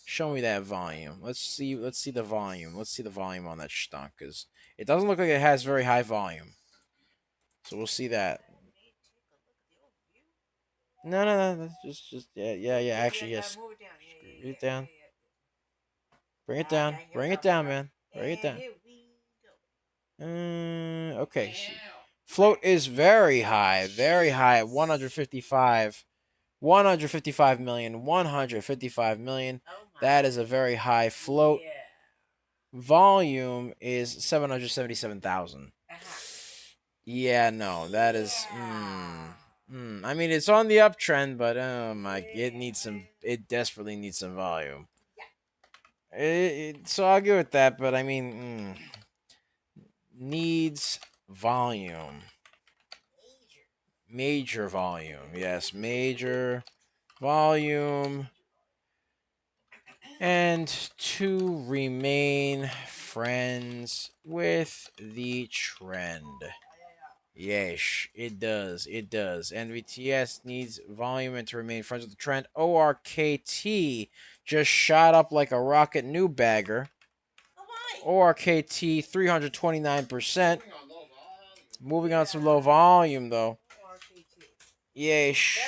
Show me that volume. Let's see the volume. Let's see the volume on that stunk, because it doesn't look like it has very high volume. So we'll see that. No. Just yeah. Actually, yes. Bring it down. Bring it down. Bring it down, man. Bring it down. Okay. Float is very high at 155. 155 million. 155 million. That is a very high float. Volume is 777,000. Yeah, no, that is. I mean, it's on the uptrend, but it desperately needs some volume. So I'll go with that, but I mean, needs volume. Major volume. Yes, major volume. And to remain friends with the trend. Yes, it does. It does. NVTS needs volume and to remain friends with the trend. ORKT just shot up like a rocket new bagger. ORKT 329%. Moving on some low volume though. Yes.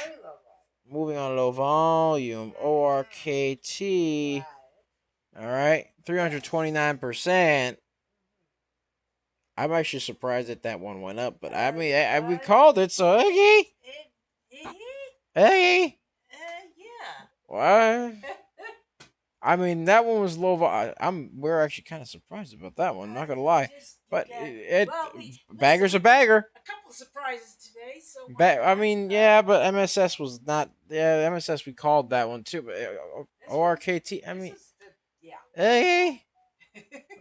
Moving on low volume. ORKT. All right. 329%. I'm actually surprised that one went up, but I mean, we called it, so okay. Hey. Yeah. What? I mean, that one was low. We're actually kind of surprised about that one. Not gonna lie, but bagger's a bagger. A couple surprises today, so. I mean, yeah, but MSS was not. Yeah, MSS we called that one too, but ORKT. I mean, hey.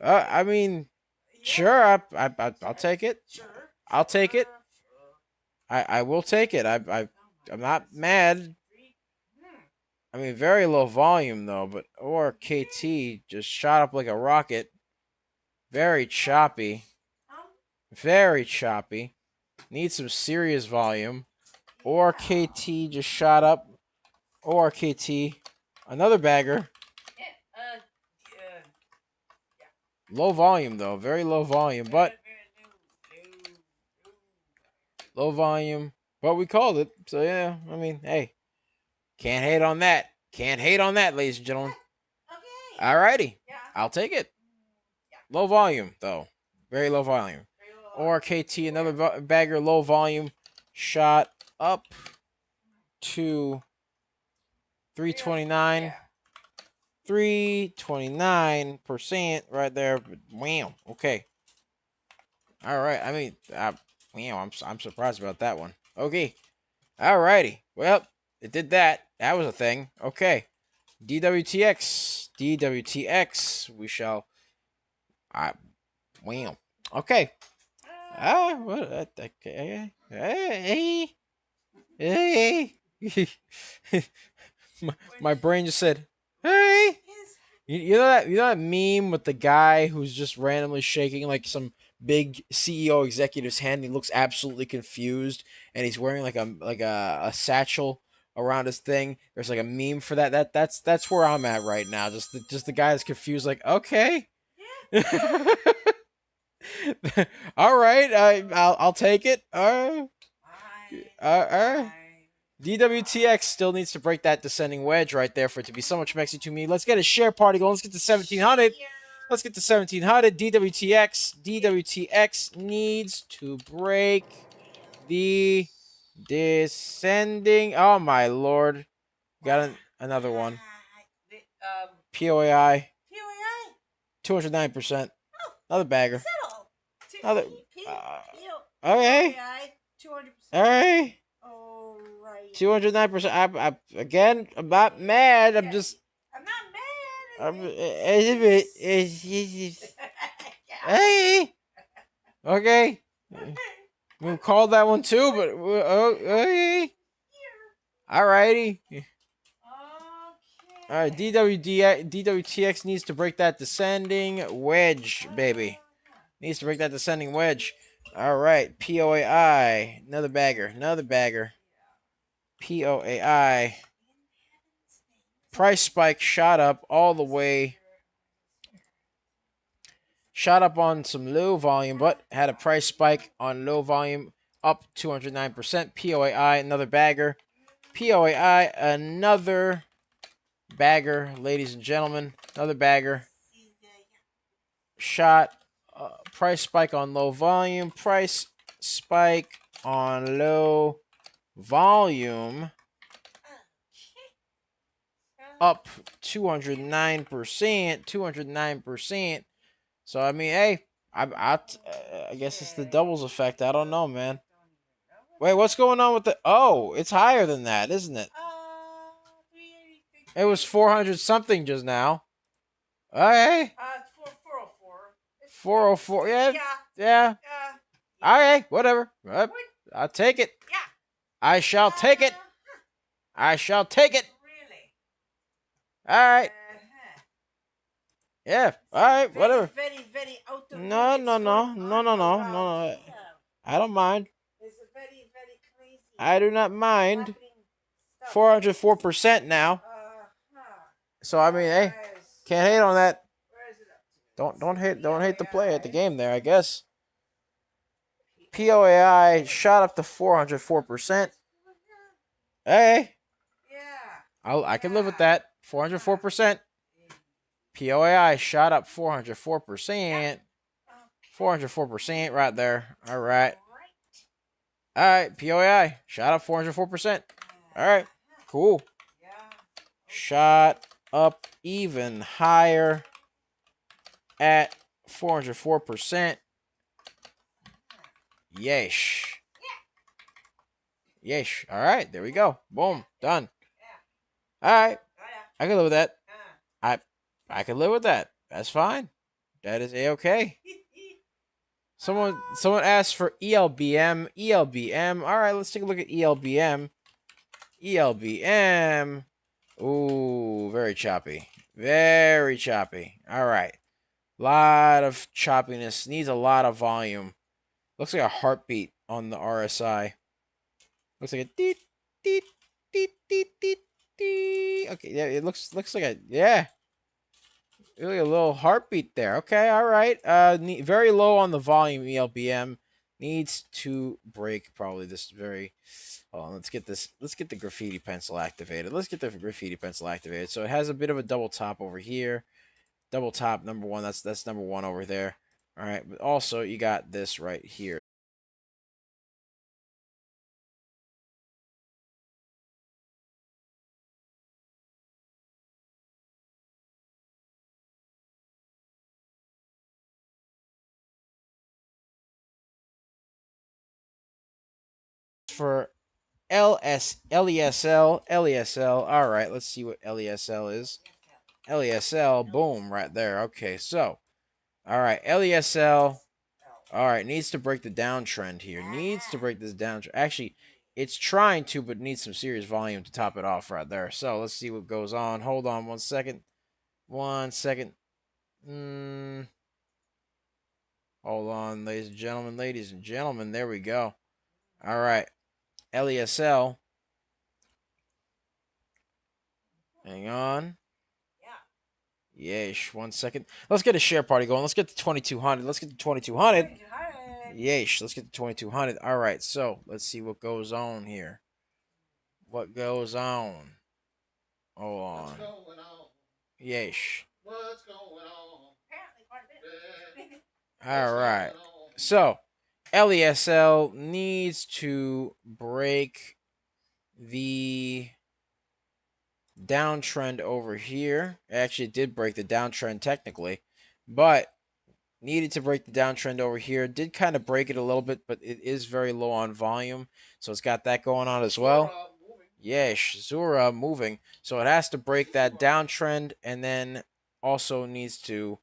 I mean. Sure, I'll take it. Sure. I'll take it. I will take it. I'm not mad. I mean, very low volume though, but KT just shot up like a rocket. Very choppy. Very choppy. Needs some serious volume. KT just shot up. KT, another bagger. Low volume though, very low volume, but low volume. But we called it, so yeah. I mean, hey, can't hate on that. Can't hate on that, ladies and gentlemen. Okay. Alrighty, I'll take it. Low volume though, very low volume. KT, another bagger, low volume, shot up to 329. 329% right there. Wham. Okay. All right. I mean, I'm surprised about that one. Okay. All righty. Well, it did that. That was a thing. Okay. DWTX. We shall. Wham. Okay. What? Okay. Hey. My brain just said, hey. You know that meme with the guy who's just randomly shaking like some big CEO executive's hand. He looks absolutely confused, and he's wearing like a satchel around his thing. There's like a meme for that. That's where I'm at right now. Just the guy is confused. Like, okay, all right, I'll take it. DWTX still needs to break that descending wedge right there for it to be so much mexy to me. Let's get a share party going. Let's get to 1700. Let's get to 1700. DWTX needs to break the descending. Oh my lord. Got another one. POAI. 209%. Another bagger. Another. Okay. 200%. All right. 209%. Again, I'm not mad. I'm just. I'm not mad. Hey. Okay. We called that one too, but okay. Alrighty. All right. DWTX needs to break that descending wedge, baby. Needs to break that descending wedge. All right. POAI. Another bagger. POAI. Price spike shot up all the way. Shot up on some low volume, but had a price spike on low volume up 209%. POAI, another bagger. POAI, another bagger, ladies and gentlemen. Another bagger. Shot. Price spike on low volume. Price spike on low volume up 209%. So I mean, hey, I guess it's the doubles effect. I don't know, man. Wait, what's going on with the? Oh, it's higher than that, isn't it? It was 400 something just now. Okay. 404. 404. Yeah. Yeah. Yeah. Okay. Whatever. I'll take it. Yeah. I shall take it. I shall take it. Really? All right. Uh-huh. Yeah. All right. Whatever. Very, very out of No. limits going on around No. here. I don't mind. It's a very, very crazy. I do not mind. happening stuff. 404% now. Uh-huh. So I mean, hey, Yes. can't hate on that. Where is it up to? Don't hate the play at the game there, I guess. POAI shot up to 404%. Hey, Yeah. I can live with that. 404%. POAI shot up 404%. 404% right there. All right. All right, POAI shot up 404%. All right, cool. Yeah. Shot up even higher at 404%. Yeesh. Yeesh. All right, there we go. Boom, done. All right, I can live with that. I can live with that. That's fine. That is a-okay. Someone asked for ELBM. ELBM. All right, let's take a look at ELBM. ELBM. Ooh, very choppy. Very choppy. All right. Lot of choppiness. Needs a lot of volume. Looks like a heartbeat on the RSI. Looks like a deet, deet, deet, deet, deet, deet. Okay, yeah, it looks like a, yeah. Really a little heartbeat there. Okay, all right. Very low on the volume, ELBM. Needs to break probably this very... Hold on, let's get the graffiti pencil activated. Let's get the graffiti pencil activated. So it has a bit of a double top over here. Double top, number one. That's number one over there. All right, but also you got this right here. For LESL. All right, let's see what LESL is. LESL, boom, right there. Okay, so, all right, LESL. All right, needs to break the downtrend here. Needs to break this downtrend. Actually, it's trying to, but needs some serious volume to top it off right there. So let's see what goes on. Hold on 1 second. 1 second. Hold on, ladies and gentlemen. Ladies and gentlemen, there we go. All right, LESL. Hang on. Yeesh, 1 second. Let's get a share party going. Let's get to 2200. Let's get to 2200. Yeesh, let's get to 2200. All right, so let's see what goes on here. What goes on? Hold on. What's going on? Yeesh. What's going on? Apparently quite a bit. All right. So, LESL needs to break the downtrend over here. Actually, it did break the downtrend technically, but needed to break the downtrend over here. Did kind of break it a little bit, but it is very low on volume, so it's got that going on as well. Yeesh, Zura moving. So it has to break that downtrend, and then also needs to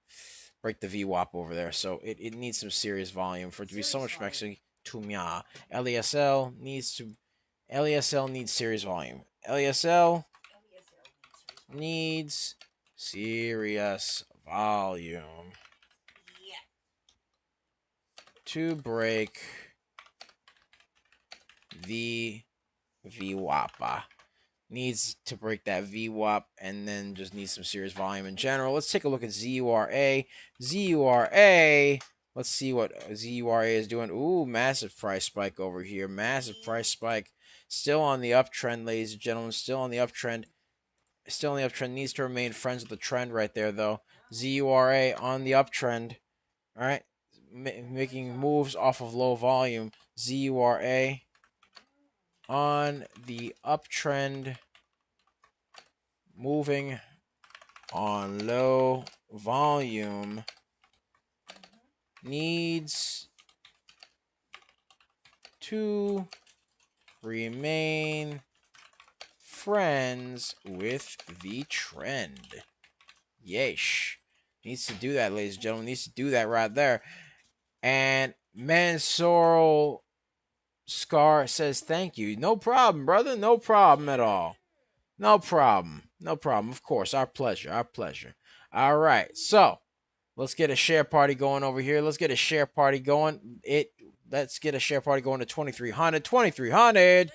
break the VWAP over there. So it needs some serious volume for it to be so much Mexican to mya. LESL needs serious volume. LESL needs serious volume to break the VWAP. Needs to break that VWAP, and then just needs some serious volume in general. Let's take a look at ZURA. ZURA. Let's see what ZURA is doing. Ooh, massive price spike over here. Massive price spike. Still on the uptrend, ladies and gentlemen. Still on the uptrend. Still on the uptrend. Needs to remain friends with the trend right there, though. ZURA on the uptrend. All right. Making moves off of low volume. ZURA on the uptrend, moving on low volume, needs to remain friends with the trend. Yeesh. Needs to do that, ladies and gentlemen. Needs to do that right there. And Mansoral Scar says, thank you. No problem, brother. No problem at all. No problem. No problem. Of course. Our pleasure. Our pleasure. All right. So let's get a share party going over here. Let's get a share party going. Let's get a share party going to 2,300. 2,300.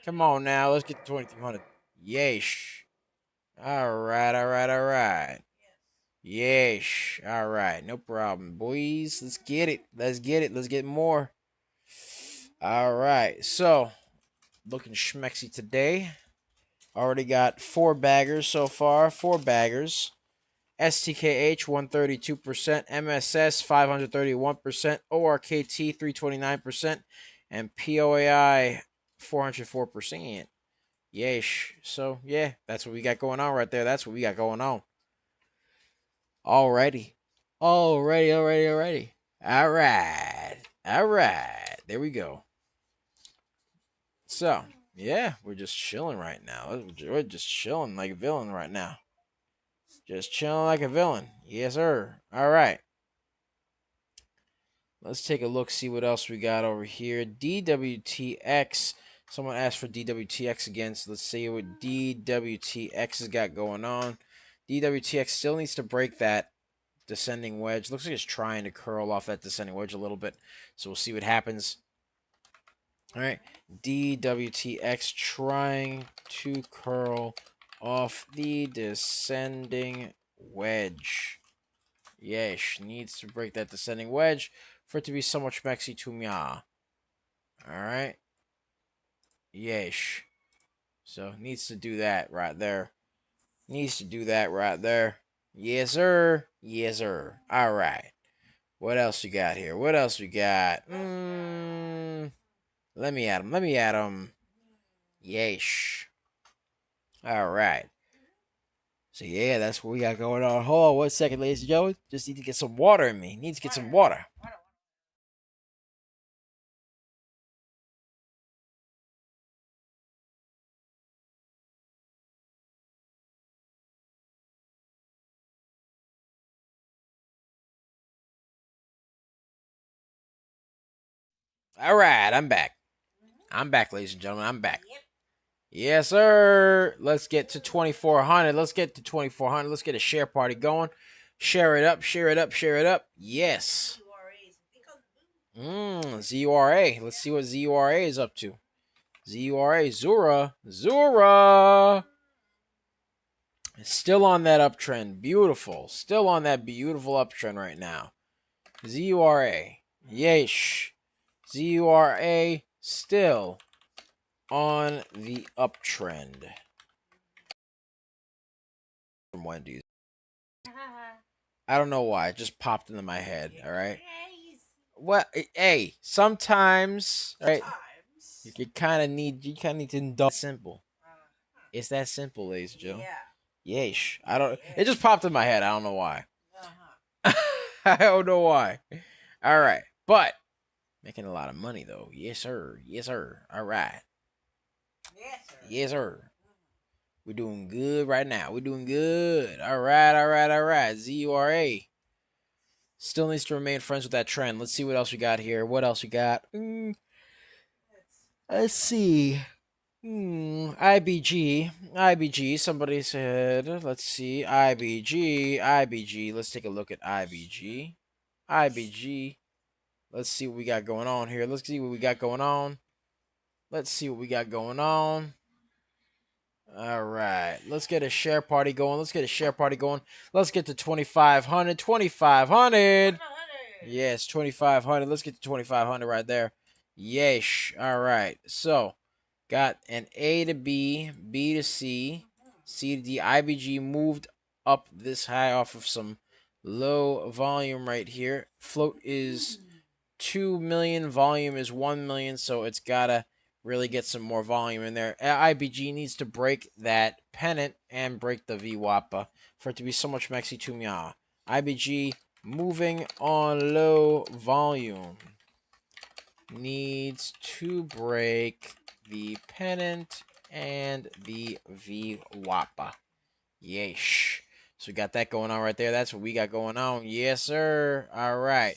Come on now. Let's get to 2,300. Yeesh. All right. All right. All right. Yeesh. All right. No problem, boys. Let's get it. Let's get it. Let's get more. All right. So looking schmexy today. Already got 4 baggers so far. 4 baggers. STKH 132%, MSS 531%, ORKT 329%, and POAI 404%. Yeesh. So yeah, that's what we got going on right there. That's what we got going on. Alrighty. Alrighty. Alright. There we go. So yeah, we're just chilling right now. We're just chilling like a villain right now. Just chilling like a villain. Yes, sir. All right. Let's take a look, see what else we got over here. DWTX. Someone asked for DWTX again, so let's see what DWTX has got going on. DWTX still needs to break that descending wedge. Looks like it's trying to curl off that descending wedge a little bit, so we'll see what happens. All right. DWTX trying to curl off the descending wedge. Yeesh, needs to break that descending wedge for it to be so much maxi to mya. Alright. Yeesh. So needs to do that right there. Needs to do that right there. Yes, sir. Yes, sir. Alright. What else we got here? What else we got? Let me at him. Let me at him. Yeesh. Alright. So yeah, that's what we got going on. Hold on 1 second, ladies and gentlemen. Just need to get some water in me. Need to get some water. All right, I'm back. I'm back, ladies and gentlemen. I'm back. Yes, sir. Let's get to 2,400. Let's get to 2,400. Let's get a share party going. Share it up. Share it up. Share it up. Yes. ZURA. Let's see what ZURA is up to. ZURA. Zura. Still on that uptrend. Beautiful. Still on that beautiful uptrend right now. ZURA. Yeesh. ZURA still on the uptrend. From Wendy's. I don't know why. It just popped into my head. All right. Well, hey, sometimes, right? You kind of need to indulge. Simple. It's that simple, ladies and gentlemen. Yeesh. I don't. It just popped in my head. I don't know why. I don't know why. All right, but making a lot of money though. Yes, sir. Yes, sir. All right. Yes, sir. Yes, sir. We're doing good right now. We're doing good. All right. ZURA still needs to remain friends with that trend. Let's see what else we got here. What else we got? Let's see. IBG. Somebody said, let's see. IBG. Let's take a look at IBG. Let's see what we got going on here. Let's see what we got going on. All right. Let's get a share party going. Let's get to 2,500. 2,500. Yes, 2,500. Let's get to 2,500 right there. Yeesh. All right. So, got an A to B, B to C, C to D. IBG moved up this high off of some low volume right here. Float is 2 million, volume is 1 million, so it's gotta really get some more volume in there. IBG needs to break that pennant and break the VWAP for it to be so much maxi to mya. IBG moving on low volume needs to break the pennant and the VWAP. Yeesh. So we got that going on right there. That's what we got going on. Yes, sir. All right.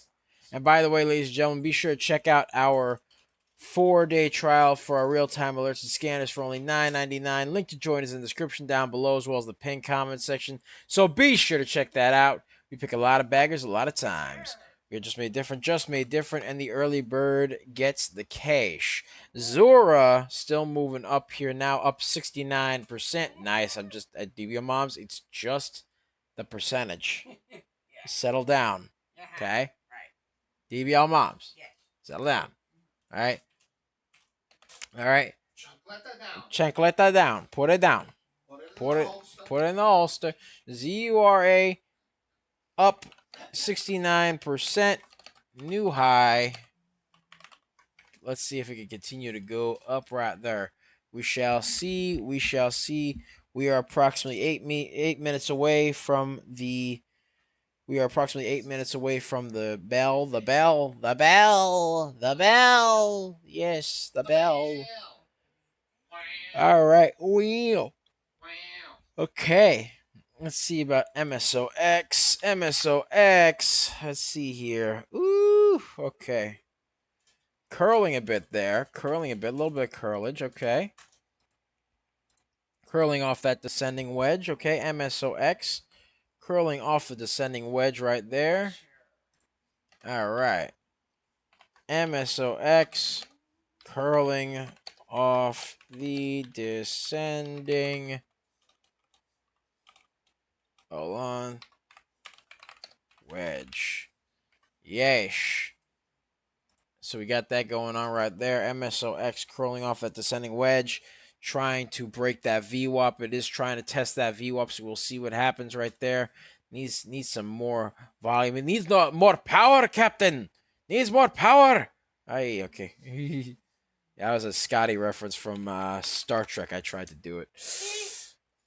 And by the way, ladies and gentlemen, be sure to check out our 4-day trial for our real-time alerts and scanners for only $9.99. Link to join is in the description down below, as well as the pinned comment section. So be sure to check that out. We pick a lot of baggers a lot of times. We're just made different, and the early bird gets the cash. Zora still moving up here now, up 69%. Nice. I'm just at DBO Moms. It's just the percentage. Settle down. Okay? DBL Moms. Settle down. All right? All right? Chancleta down. Put it down. Put it in the holster. ZURA up 69%. New high. Let's see if it can continue to go up right there. We shall see. We shall see. We are approximately 8 minutes away from the. We are approximately 8 minutes away from the bell. The bell. The bell. The bell. Yes, the bell. All right. Wheel. Okay. Let's see about MSOX. MSOX. Let's see here. Ooh. Okay. Curling a bit there. Curling a bit. A little bit of curlage. Okay. Curling off that descending wedge. Okay. MSOX. Curling off the descending wedge right there. All right. MSOX. Curling off the descending. Hold on. Wedge. Yesh. So we got that going on right there. MSOX curling off that descending wedge. Trying to break that VWAP. It is trying to test that VWAP, so we'll see what happens right there. Needs some more volume. It needs more power, Captain. Needs more power. Aye, okay. That was a Scotty reference from Star Trek. I tried to do it.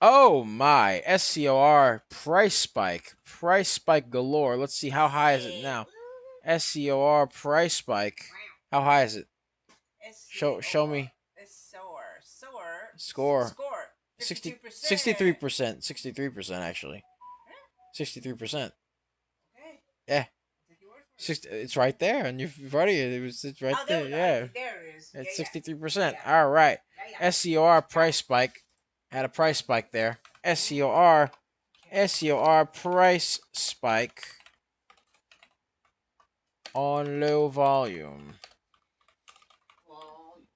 Oh my, SCOR price spike. Price spike galore. Let's see, how high is it now? SCOR price spike. How high is it? Show me. Score. 63%. 63% actually. 63%. Yeah. It's right there, and you've already. It's right there. Yeah. There it is. It's 63%. All right. SCOR price spike. Had a price spike there. SCOR price spike on low volume.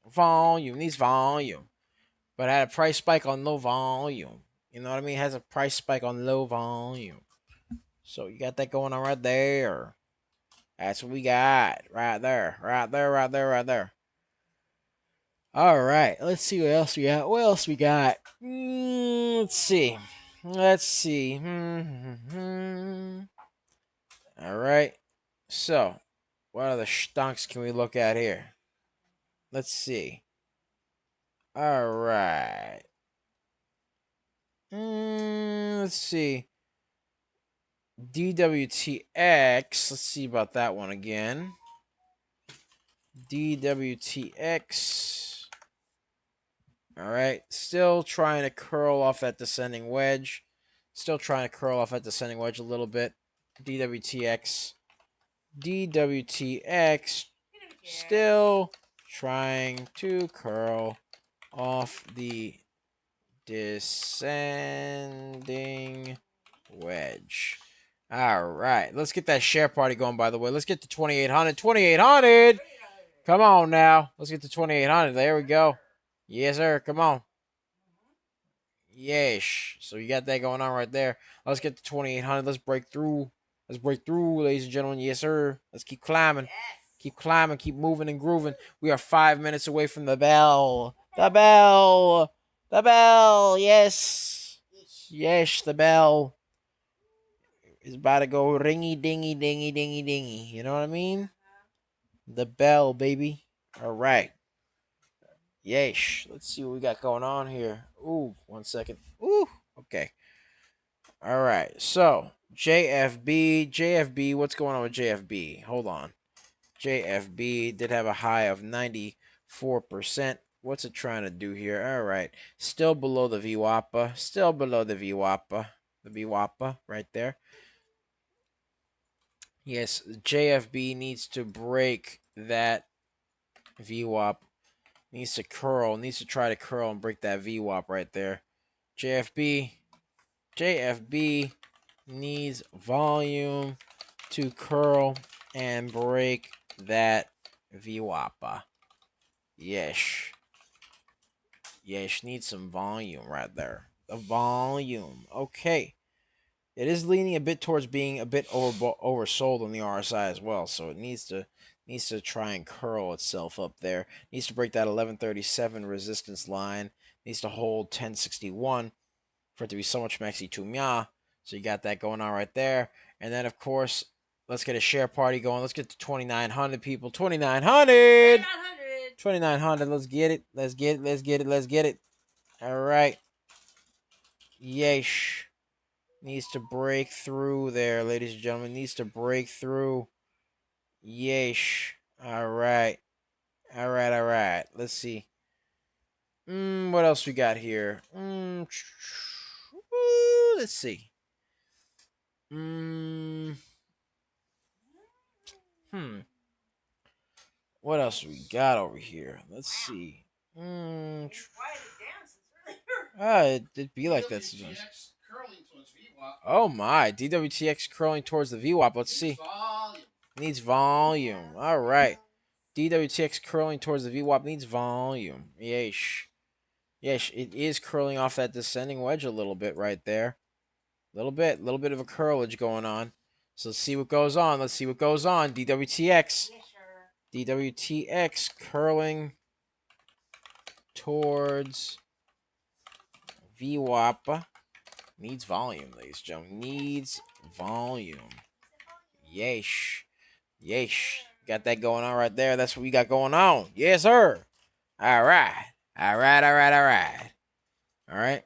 Volume needs volume. But had a price spike on low volume. You know what I mean? It has a price spike on low volume. So you got that going on right there. That's what we got. Right there. Right there, right there, right there. All right. Let's see what else we got. What else we got? Let's see. Let's see. All right. So, what other stonks can we look at here? Let's see. All right. Let's see. DWTX. Let's see about that one again. DWTX. All right. Still trying to curl off that descending wedge. Still trying to curl off that descending wedge a little bit. DWTX. DWTX. Still trying to curl off the descending wedge. All right. Let's get that share party going, by the way. Let's get to 2,800. 2,800. Come on now. Let's get to 2,800. There we go. Yes, sir. Come on. Yes. So you got that going on right there. Let's get to 2,800. Let's break through. Let's break through, ladies and gentlemen. Yes, sir. Let's keep climbing. Keep climbing. Keep moving and grooving. We are 5 minutes away from the bell. The bell. The bell. Yes. Yes, the bell is about to go ringy, dingy, dingy, dingy, dingy. You know what I mean? The bell, baby. All right. Yesh. Let's see what we got going on here. Ooh, 1 second. Ooh, okay. All right. So, JFB. What's going on with JFB? Hold on. JFB did have a high of 94%. What's it trying to do here? All right. Still below the VWAPA. Still below the VWAPA. the VWAP right there. Yes, JFB needs to break that VWAP. Needs to curl. Needs to try to curl and break that VWAP right there. JFB needs volume to curl and break that VWAP. Yes. Yes, needs some volume right there. The volume. Okay. It is leaning a bit towards being a bit oversold on the RSI as well, so it needs to try and curl itself up there. Needs to break that 1137 resistance line. Needs to hold 1061 for it to be so much maxi to mya. So you got that going on right there. And then of course, let's get a share party going. Let's get to 2,900 people. 2,900. 2,900. Let's get it. Let's get it. Let's get it. Let's get it. All right. Yeesh. Needs to break through there, ladies and gentlemen. Needs to break through. Yeesh. All right. All right. All right. Let's see. What else we got here? Let's see. What else we got over here? Let's see. It'd be like that sometimes. Oh my, DWTX curling towards the VWAP. Let's see. Needs volume. All right. DWTX curling towards the VWAP needs volume. Yeesh. Yes, it is curling off that descending wedge a little bit right there. Little bit of a curlage going on. So let's see what goes on. Let's see what goes on. DWTX. Yes, sir. DWTX curling towards VWAP. Needs volume, ladies and gentlemen. Needs volume. Yeesh. Yeesh. Got that going on right there. That's what we got going on. Yes, sir. All right. All right, all right, all right. All right.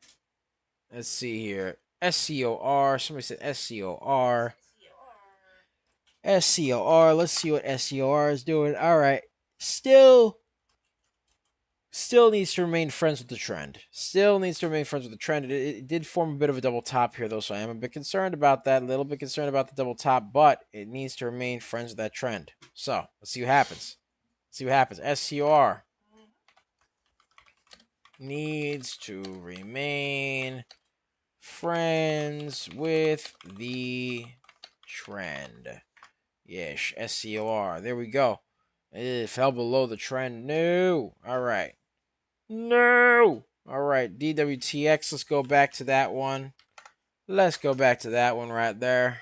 Let's see here. SCOR. Somebody said SCOR. SCOR. Let's see what SCOR is doing. All right. Still needs to remain friends with the trend. Still needs to remain friends with the trend. It did form a bit of a double top here, though, so I am a bit concerned about that. A little bit concerned about the double top, but it needs to remain friends with that trend. So, let's see what happens. See what happens. SCOR needs to remain friends with the trend. Yes, SCOR. There we go. It fell below the trend. No. All right. No. All right. DWTX. Let's go back to that one. Let's go back to that one right there.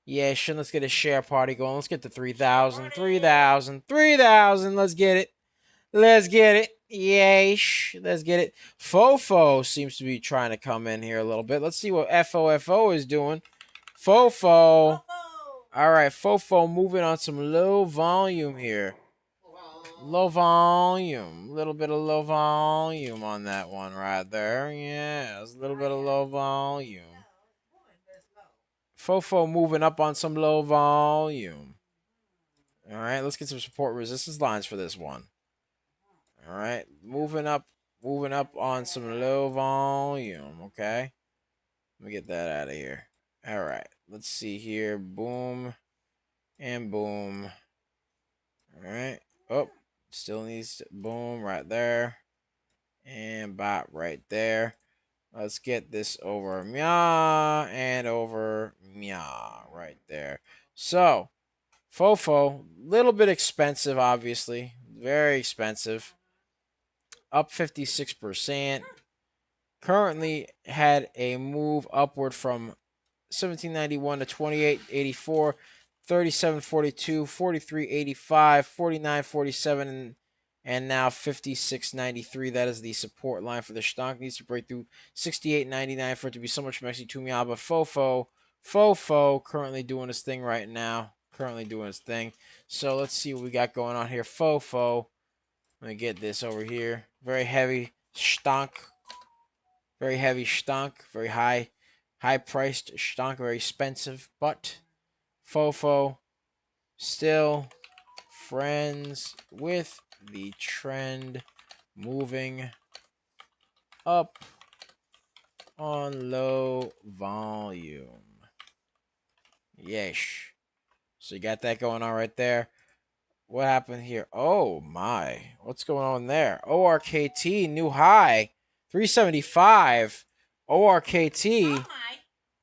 Yeah, let's get a share party going. Let's get to 3,000. 3,000. 3,000. Let's get it. Let's get it. Yeesh. Let's get it. Fofo seems to be trying to come in here a little bit. Let's see what FOFO is doing. Fofo. All right, Fofo moving on some low volume here. Low volume. A little bit of low volume on that one right there. Yeah, it's a little bit of low volume. Fofo moving up on some low volume. All right, let's get some support resistance lines for this one. All right, moving up on some low volume, okay? Let me get that out of here. All right, let's see here. Boom and boom. All right. Oh, still needs to boom right there. And bot right there. Let's get this over Mya and over Mya right there. So, Fofo, little bit expensive, obviously. Very expensive. Up 56%. Currently had a move upward from 1791 to 2884, 3742, 4385, 4947, and now 5693. That is the support line for the stock. Needs to break through 68.99 for it to be so much Maxi Tumia. But Fofo currently doing his thing right now. Currently doing his thing. So let's see what we got going on here. Fofo. Let me get this over here. Very heavy stonk. Very heavy stonk. Very high-priced stonk. Very expensive. But Fofo still friends with the trend, moving up on low volume. Yesh. So you got that going on right there. What happened here? Oh my. What's going on there? ORKT, new high. 375. ORKT.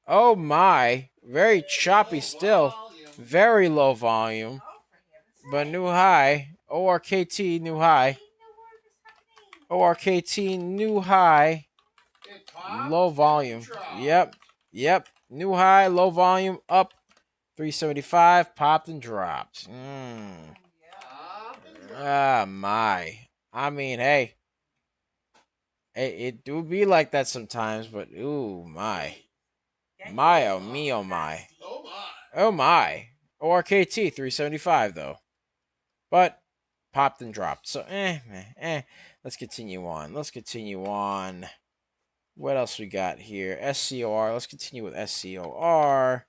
Oh my. Very choppy still. Very low volume. But new high. ORKT, new high. ORKT, new high. Low volume. Yep. Yep. New high, low volume, up. 375, popped and dropped. Ah, my. I mean, hey. It do be like that sometimes, but ooh, my. My, oh me, oh my. Oh my. Oh my. ORKT 375 though. But popped and dropped. So let's continue on. Let's continue on. What else we got here? SCOR. Let's continue with SCOR.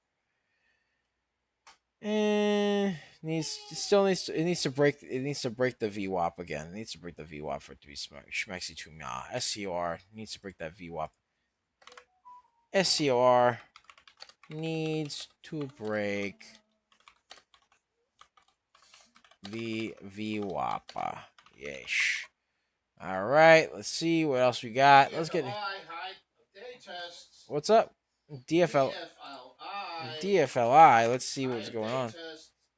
It needs to break the VWAP again. It needs to break the VWAP for it to be schmexy to me. SCOR needs to break that VWAP. SCOR needs to break the VWAP. Yesh. All right, let's see what else we got. Let's get. What's up? DFLI. Let's see what's going on.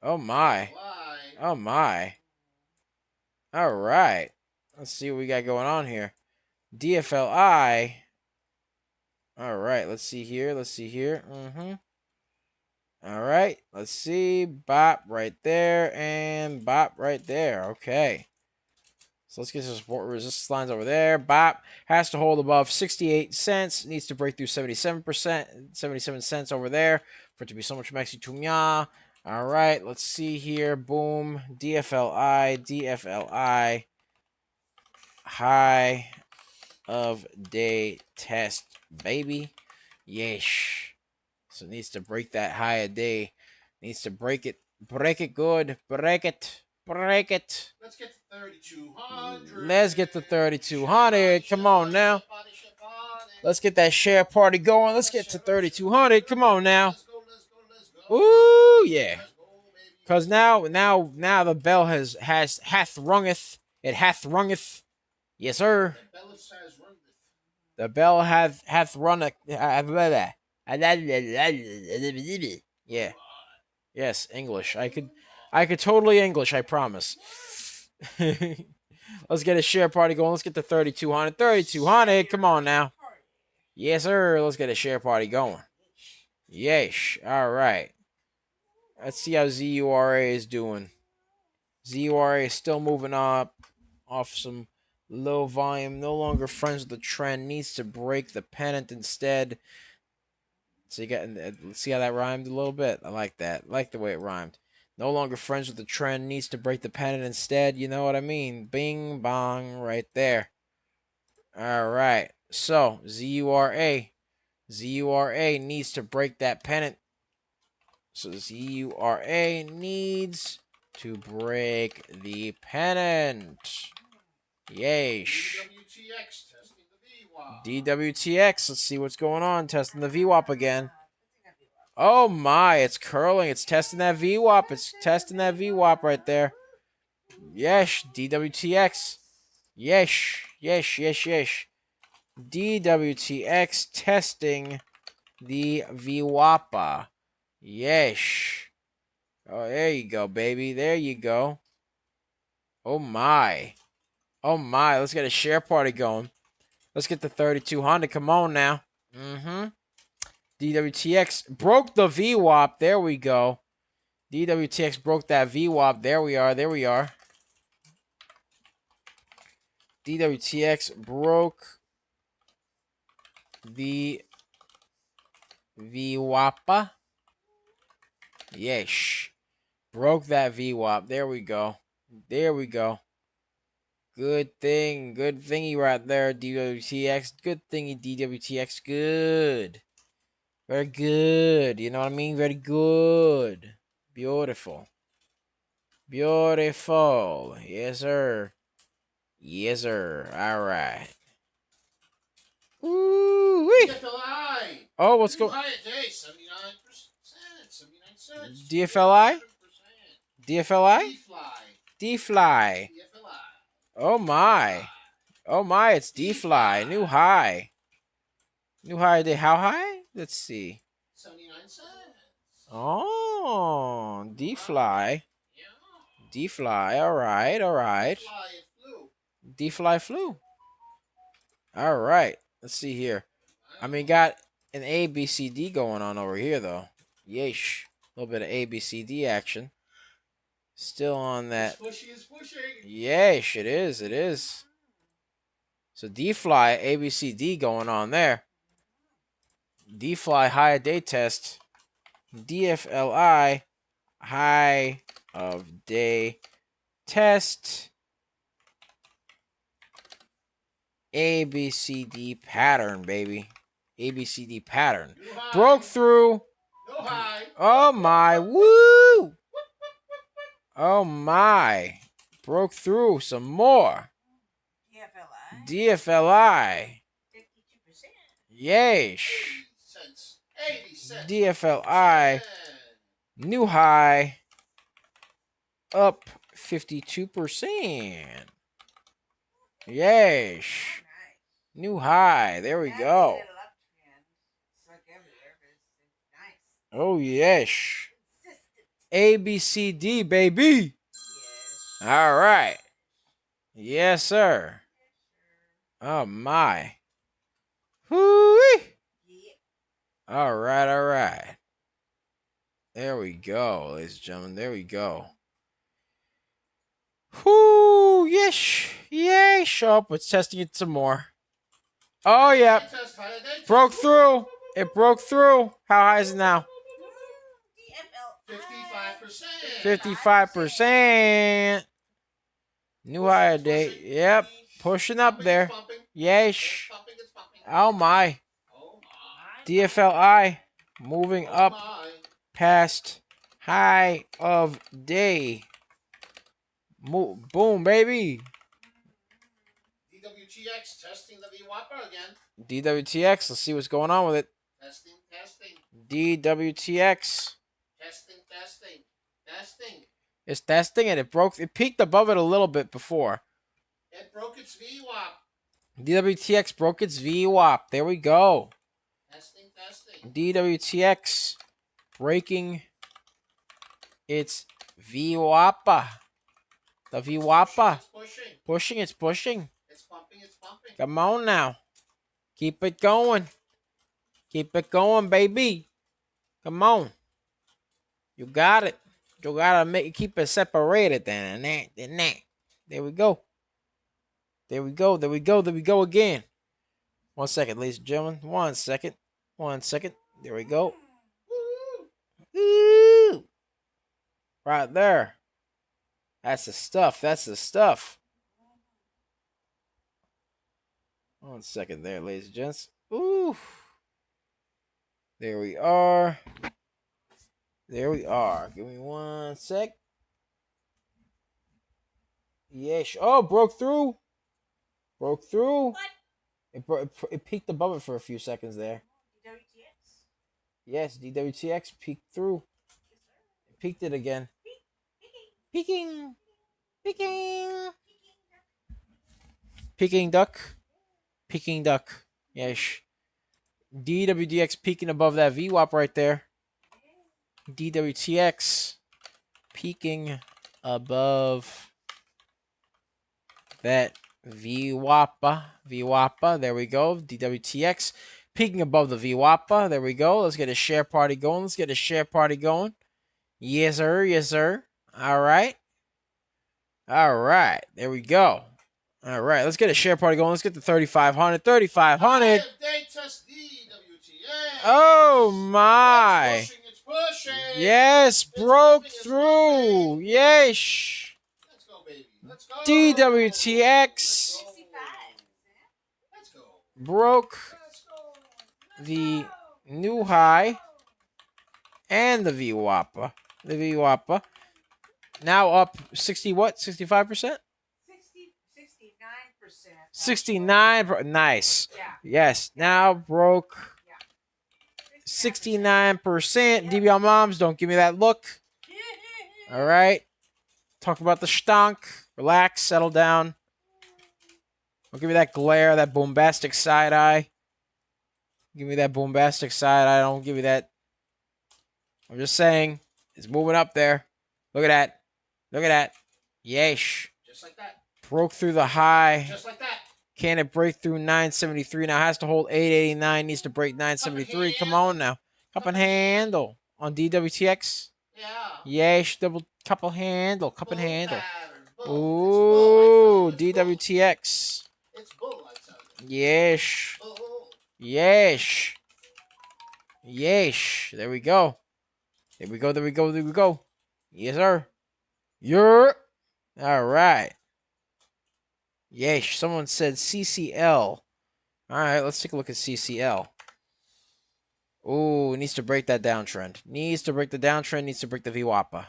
Oh my. Oh my. All right. Let's see what we got going on here. DFLI. All right. Let's see here. Let's see here. All right. Let's see. Bop right there and bop right there. Okay. So let's get some support resistance lines over there. Bop has to hold above 68 cents. Needs to break through 77%, 77 cents over there for it to be so much maxi tumya. All right, let's see here. Boom. DFLI. High of day test, baby. Yesh. So it needs to break that high of day. Needs to break it. Break it good. Break it. Break it. Let's get to 3,200. Let's get to 3,200. Come on now. Let's get that share party going. Let's get to 3,200. Come on now. Let's go. Ooh, yeah. Cause now the bell hath rungeth. It hath rungeth. Yes, sir. The bell hath runneth. Yeah. Yes, English. I could totally English, I promise. Let's get a share party going. Let's get to 3,200. 3,200. Come on now. Yes, sir. Let's get a share party going. Yesh. All right. Let's see how ZURA is doing. ZURA is still moving up off some low volume. No longer friends with the trend. Needs to break the pennant instead. So you got. See how that rhymed a little bit? I like that. I like the way it rhymed. No longer friends with the trend. Needs to break the pennant instead. You know what I mean? Bing bong right there. All right. So ZURA needs to break that pennant. So ZURA needs to break the pennant. Yeesh. DWTX. Let's see what's going on. Testing the VWAP again. Oh my, it's curling. It's testing that VWAP. It's testing that VWAP right there. Yesh. DWTX. Yesh. DWTX testing the VWAP. Yesh. Oh, there you go, baby. There you go. Oh my. Oh my. Let's get a share party going. Let's get the 3,200. Come on now. DWTX broke the VWAP. There we go. DWTX broke that VWAP. There we are. DWTX broke the VWAP. Yesh. Broke that VWAP. There we go. Good thing. Good thingy right there, DWTX. Good thingy, DWTX. Good. Very good. You know what I mean? Very good. Beautiful. Yes, sir. All right. Ooh-wee. DFLI. Oh, what's New going? high today, 79%. 79 cents. DFLI? 7%. DFLI? D-Fly. D-Fly. DFLI. Oh my. Oh my, it's D-Fly. New high. New high day. How high? Let's see. 79 cents. Oh, D-Fly. Yeah. D-Fly. All right, all right. D-Fly, it flew. D-Fly flew. All right. Let's see here. I mean, got an A, B, C, D going on over here, though. Yeesh. A little bit of A, B, C, D action. Still on that. It's pushing, it's pushing. Yeesh, it is. It is. So D-Fly, A, B, C, D going on there. D-Fly high day test. DFLI high of day test. A, B, C, D pattern, baby. A, B, C, D pattern. Broke through. No high. Oh my. Woo. Oh my. Broke through some more. DFLI. DFLI. 52%. Yeesh. 80 cents. DFLI. New high. Up 52%. Yeesh. Nice. New high. There we That go. is a uptrend. It's like everywhere, but it's nice. Oh, yeesh. Consistent. A, B, C, D, baby. Yes. All right. Yes, sir. Oh, my. Whoo-wee. Yeah. All right, all right. There we go, ladies and gentlemen. There we go. Whoo, yeesh. Yeesh. Oh, it's testing it some more. Oh, yeah. Broke through. It broke through. How high is it now? DFLI. 55%. New high date. Yep. Pushing up there. Yeesh. Oh, my. DFLI moving up past high of day. Boom, baby. DWTX testing the VWAPA again. DWTX. Let's see what's going on with it. Testing. DWTX. Testing. It's testing and it broke. It peaked above it a little bit before. It broke its VWAP. DWTX broke its VWAP. There we go. Testing. DWTX breaking its VWAPA. The VWAPA. Pushing. It's pushing. It's pumping. Come on now. Keep it going. Keep it going, baby. Come on. You got it. You gotta keep it separated then. And that. There we go. There we go again. 1 second, ladies and gentlemen. 1 second. 1 second. There we go. Ooh. Right there. That's the stuff. 1 second there, ladies and gents. Ooh. There we are. Give me 1 sec. Yes. Oh, broke through. What? It peaked above it for a few seconds there. DWTX. Yes, DWTX peeked through. It peaked it again. Peeking. Peking duck. Yes. DWDX peaking above that VWAP right there. DWTX peaking above that VWAPA. There we go. DWTX peaking above the VWAPA. There we go. Let's get a share party going. Yes, sir. All right. There we go. All right. Let's get a share party going. Let's get the 3,500. 3,500. They test DWTX. Oh, my. It's pushing. Yes, broke through. Yes. Let's go, baby. Let's go. DWTX 65. Let's go. broke the new high and the VWAPA. The VWAPA. Now up 60 what? 65%? 69%. 69. Nice. Yeah. Yes. Now broke 69%. DBL moms, don't give me that look. All right. Talk about the stonk. Relax. Settle down. Don't give me that glare, that bombastic side eye. Give me that bombastic side eye. Don't give me that. I'm just saying. It's moving up there. Look at that. Look at that. Yeesh. Just like that. Broke through the high. Just like that. Can it break through 973? Now has to hold 889. Needs to break 973. Come on now. Cup and handle on DWTX. Yeah. Yeesh. Double cup and handle. Cup and handle. Bull. Ooh. It's bull. DWTX. It's bull, I tell you. Yeesh. Bull. Yeesh. Yeesh. There we go. There we go. There we go. There we go. Yes, sir. You're all right. Yeesh. Someone said CCL. All right. Let's take a look at CCL. Ooh, needs to break that downtrend. Needs to break the downtrend. Needs to break the VWAPA.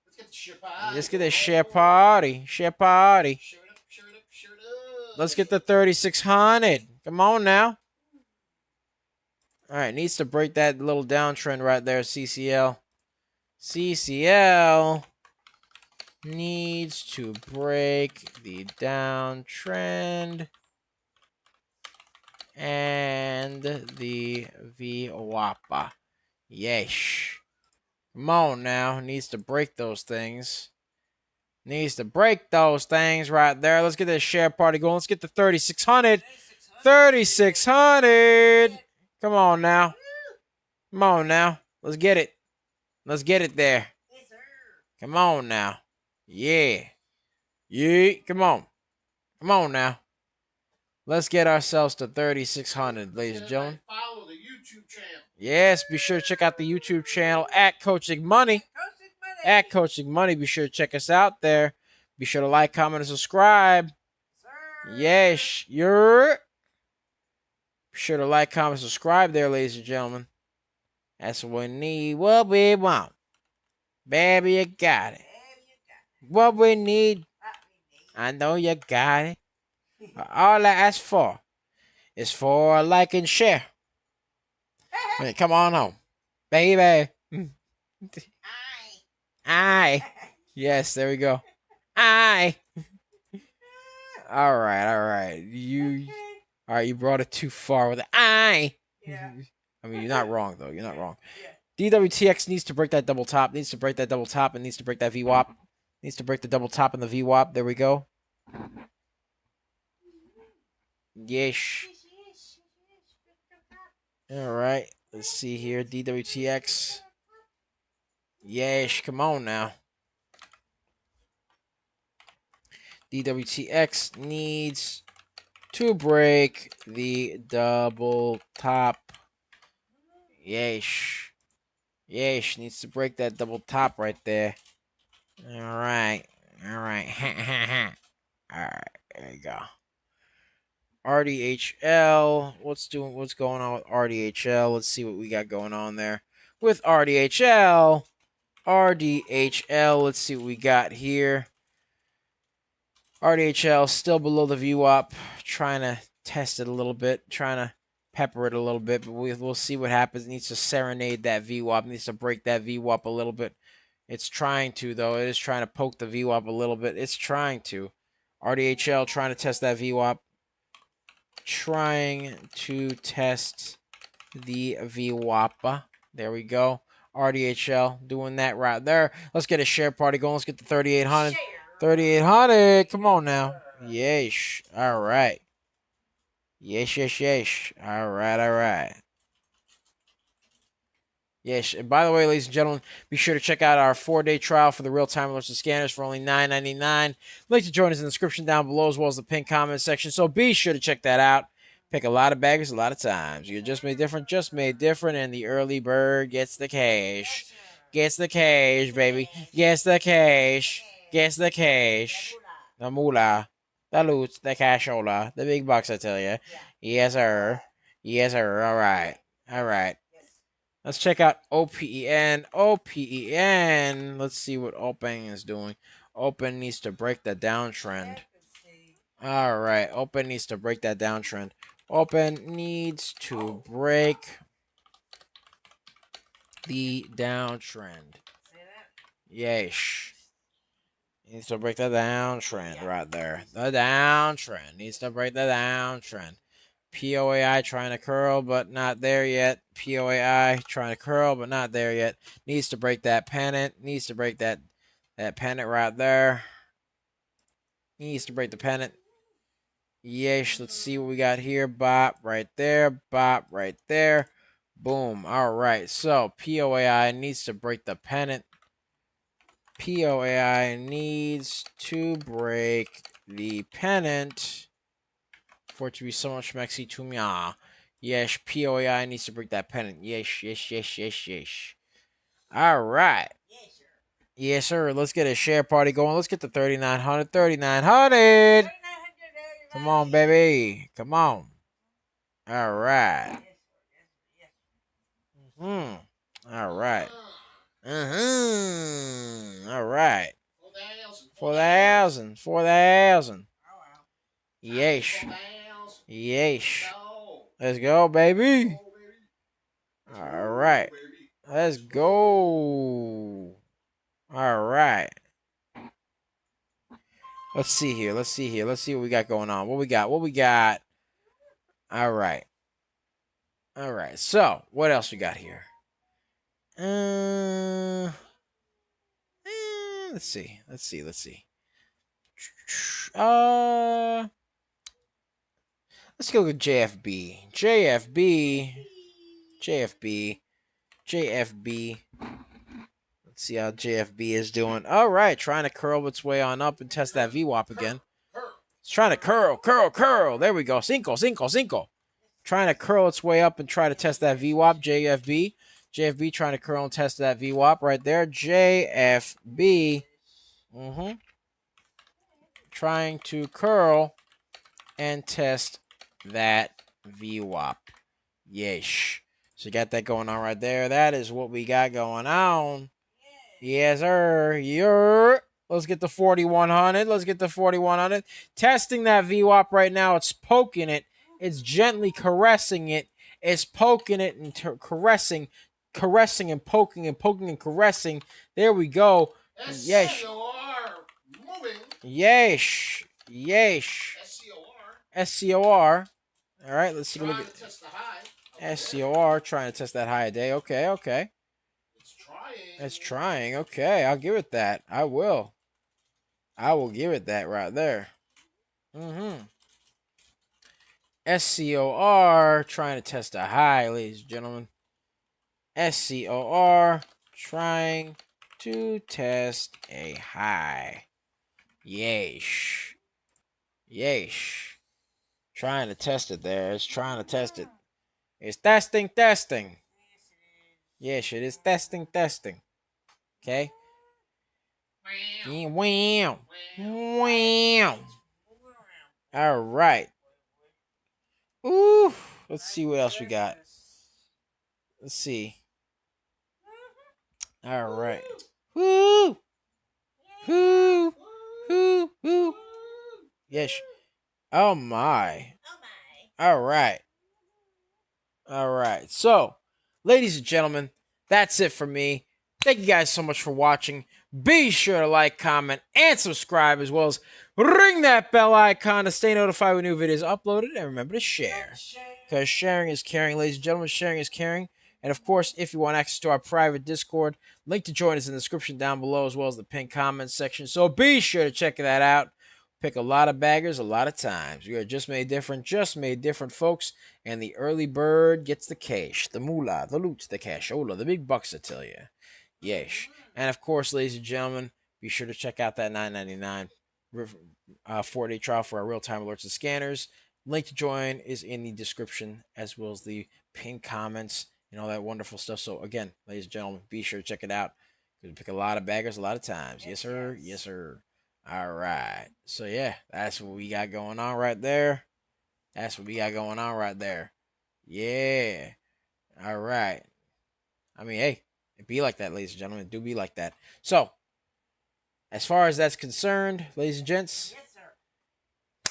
Let's get the shit party. Let's get this shit party. Shit party. Share it up, share it up, share it up. Let's get the 3600. Come on now. All right, needs to break that little downtrend right there, CCL. CCL needs to break the downtrend and the VWAPA. Yeesh. Come on now. Needs to break those things. Needs to break those things right there. Let's get this share party going. Let's get the 3600. 3600. Come on now. Come on now. Let's get it. Let's get it there. Yes, sir. Come on now. Yeah. Yeah. Come on. Come on now. Let's get ourselves to 3600, ladies and gentlemen. Follow the YouTube channel. Yes, be sure to check out the YouTube channel at Coaching Money. Coaching money. At Coaching Money. Be sure to check us out there. Be sure to like, comment, and subscribe. Sir. Yes, you're. Be sure to like, comment, subscribe there, ladies and gentlemen. That's what we need. What we want. Baby, you got it. What we need, I know you got it. All I ask for is for a like and share. Hey, come on home. Baby. Aye. Yes, there we go. Aye. All right. All right, you brought it too far with it. Aye. Yeah. I mean, you're not wrong, though. You're not wrong. Yeah. DWTX needs to break that double top. Needs to break that double top and needs to break that VWAP. Needs to break the double top and the VWAP. There we go. Yeesh. All right. Let's see here. DWTX. Yeesh. Come on now. DWTX needs to break the double top. Yeesh. Yeesh. Needs to break that double top right there. All right. All right. All right. There you go. RDHL. What's going on with RDHL? Let's see what we got going on there with RDHL. RDHL. Let's see what we got here. RDHL still below the VWAP. Trying to test it a little bit. Trying to pepper it a little bit. But we'll see what happens. It needs to serenade that VWAP. It needs to break that VWAP a little bit. It's trying to, though. It is trying to poke the VWAP a little bit. It's trying to. RDHL trying to test that VWAP. Trying to test the VWAP. There we go. RDHL doing that right there. Let's get a share party going. Let's get the 3800. 3800. Come on now. Yeesh. All right. Yeesh. All right. Yes, and by the way, ladies and gentlemen, be sure to check out our 4-day trial for the real-time alerts and scanners for only $9.99. Link to join us in the description down below as well as the pinned comment section, so be sure to check that out. Pick a lot of baggers a lot of times. You're just made different, and the early bird gets the cash. Gets the cash, baby. Gets the cash. Gets the cash. The moolah. The loot. The cashola. The big bucks, I tell you. Yes, sir. Yes, sir. All right. Let's check out OPEN. OPEN. Let's see what OPEN is doing. OPEN needs to break the downtrend. All right. Open needs to break that downtrend. Open needs to break the downtrend. Say that. Yeesh. Needs to break the downtrend right there. The downtrend. Needs to break the downtrend. POAI trying to curl, but not there yet. POAI trying to curl, but not there yet. Needs to break that pennant. Needs to break that pennant right there. Needs to break the pennant. Yeesh. Let's see what we got here. Bop right there. Bop right there. Boom. All right. So POAI needs to break the pennant. POAI needs to break the pennant for it to be so much mexy to me. Yes, POAI needs to break that pennant. Yes, yes, yes, yes, yes. All right. Yes, sir. Yes, sir. Let's get a share party going. Let's get the 3,900. 3,900. 3,900, Come on, baby. Come on. All right. Yes, sir. Yes, sir. Yes. All right. All right. 4,000. 4,000. 4,000. Oh, wow. Yeesh. 4,000. Yeesh. No. Let's go, baby. Oh, baby. All right. Oh, baby. Let's go. All right. Let's see here. Let's see here. Let's see what we got going on. What we got? What we got? All right. All right. So, what else we got here? Let's see. Let's see. Let's see. Let's go with JFB. JFB. Let's see how JFB is doing. All right, trying to curl its way on up and test that VWAP again. It's trying to curl. There we go. Cinco. Trying to curl its way up and try to test that VWAP. JFB trying to curl and test that VWAP right there. JFB. Trying to curl and test that VWAP. Yeesh. So you got that going on right there. That is what we got going on. Yes, sir. Let's get the 4,100. Let's get the 4,100. Testing that VWAP right now. It's poking it. It's gently caressing it. It's poking it and caressing and poking and caressing. There we go. Yes. Yeesh. SCOR. All right, let's see. Look at SCOR trying to test that high a day. Okay. It's trying. Okay, I'll give it that. I will give it that right there. SCOR trying to test a high, ladies and gentlemen. SCOR trying to test a high. Yeesh. Trying to test it there. It's trying to test it. It's testing. Yes, it is testing. Okay. Wow. All right. Ooh. Let's see what else we got. Let's see. All right. Woo. Yes. Oh my. All right. So, ladies and gentlemen, that's it for me. Thank you guys so much for watching. Be sure to like, comment, and subscribe, as well as ring that bell icon to stay notified when new videos are uploaded. And remember to share, because sharing is caring, ladies and gentlemen. Sharing is caring. And of course, if you want access to our private Discord, link to join us in the description down below, as well as the pinned comments section. So be sure to check that out. Pick a lot of baggers a lot of times. We are just made different, folks. And the early bird gets the cash, the moolah, the loot, the cashola, the big bucks, I tell you. Yes. And of course, ladies and gentlemen, be sure to check out that $9.99 4-day trial for our real-time alerts and scanners. Link to join is in the description, as well as the pinned comments and all that wonderful stuff. So again, ladies and gentlemen, be sure to check it out. We pick a lot of baggers a lot of times. Yes, sir. All right. So yeah, that's what we got going on right there. Yeah. All right. I mean, hey, it be like that, ladies and gentlemen. It do be like that. So, as far as that's concerned, ladies and gents, Yes, sir.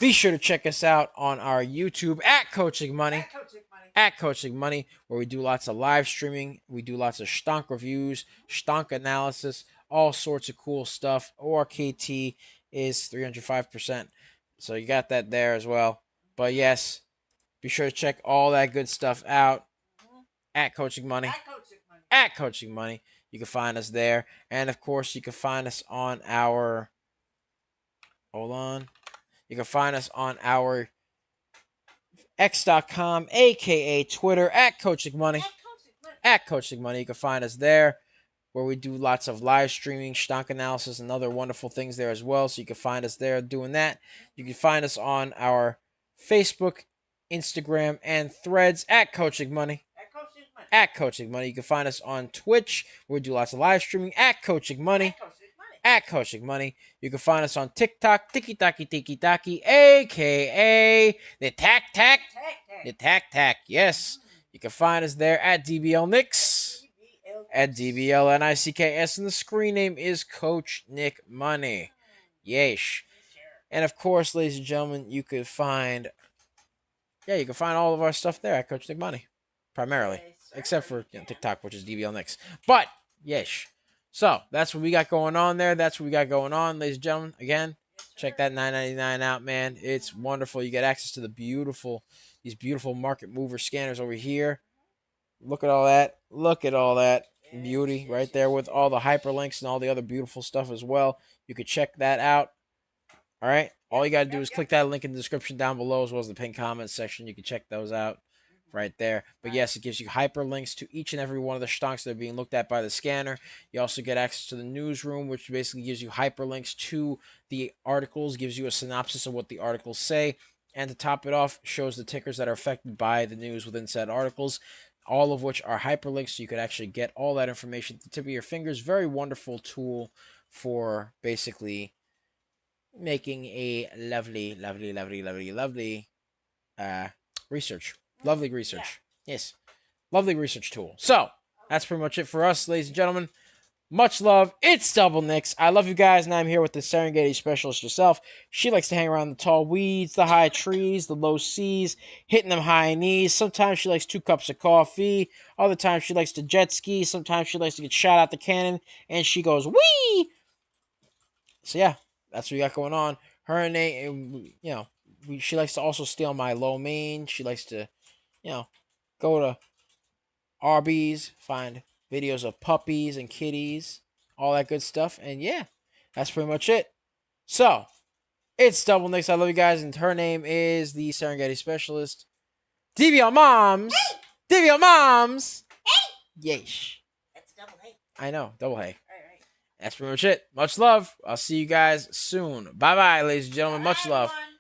Be sure to check us out on our YouTube at Coaching Money. At Coaching Money. At Coaching Money, where we do lots of live streaming. We do lots of stonk reviews, stonk analysis, all sorts of cool stuff. ORKT is 305%. So you got that there as well. But yes, be sure to check all that good stuff out at Coaching Money. At Coaching Money. At Coaching Money. You can find us there. And of course, you can find us on our... Hold on. You can find us on our X.com, aka Twitter, at Coaching Money. At Coaching Money. At Coaching Money. You can find us there, where we do lots of live streaming, stock analysis, and other wonderful things there as well. So you can find us there doing that. You can find us on our Facebook, Instagram, and Threads at Coaching Money. At Coaching Money. At Coaching Money. You can find us on Twitch, where we do lots of live streaming at Coaching Money. At Coaching Money. At Coaching Money. You can find us on TikTok, Tiki-Taki, aka the Tac Tac. The Tac Tac, yes. You can find us there at DBL Nicks. At DBL NICKS, and the screen name is Coach Nick Money. Yeesh. And of course, ladies and gentlemen, you can find all of our stuff there at Coach Nick Money, primarily, except for TikTok, which is DBL Nicks. But yeesh. So that's what we got going on there. That's what we got going on, ladies and gentlemen. Again, check that $9.99 out, man. It's wonderful. You get access to these beautiful market mover scanners over here. Look at all that. Look at all that beauty right there with all the hyperlinks and all the other beautiful stuff as well. You could check that out. All right. All you got to do is click that link in the description down below, as well as the pinned comments section. You can check those out right there. But yes, it gives you hyperlinks to each and every one of the stocks that are being looked at by the scanner. You also get access to the newsroom, which basically gives you hyperlinks to the articles, gives you a synopsis of what the articles say, and to top it off, shows the tickers that are affected by the news within said articles, all of which are hyperlinks, so you could actually get all that information at the tip of your fingers. Very wonderful tool for basically making a lovely research. Lovely research. Yes. Lovely research tool. So, that's pretty much it for us, ladies and gentlemen. Much love. It's Double Nicks. I love you guys, and I'm here with the Serengeti specialist herself. She likes to hang around the tall weeds, the high trees, the low seas, hitting them high knees. Sometimes she likes 2 cups of coffee. Other times she likes to jet ski. Sometimes she likes to get shot out the cannon, and she goes, wee! So, yeah, that's what we got going on. Her and Nate, she likes to also steal my lo mein. She likes to, go to Arby's, find videos of puppies and kitties, all that good stuff. And yeah, that's pretty much it. So, it's Double Nicks. I love you guys. And her name is the Serengeti Specialist. DBL Moms! Hey! DBL Moms! Hey! Yeesh. That's double hey. I know, double hey. All right. That's pretty much it. Much love. I'll see you guys soon. Bye-bye, ladies and gentlemen. Much love. Everyone.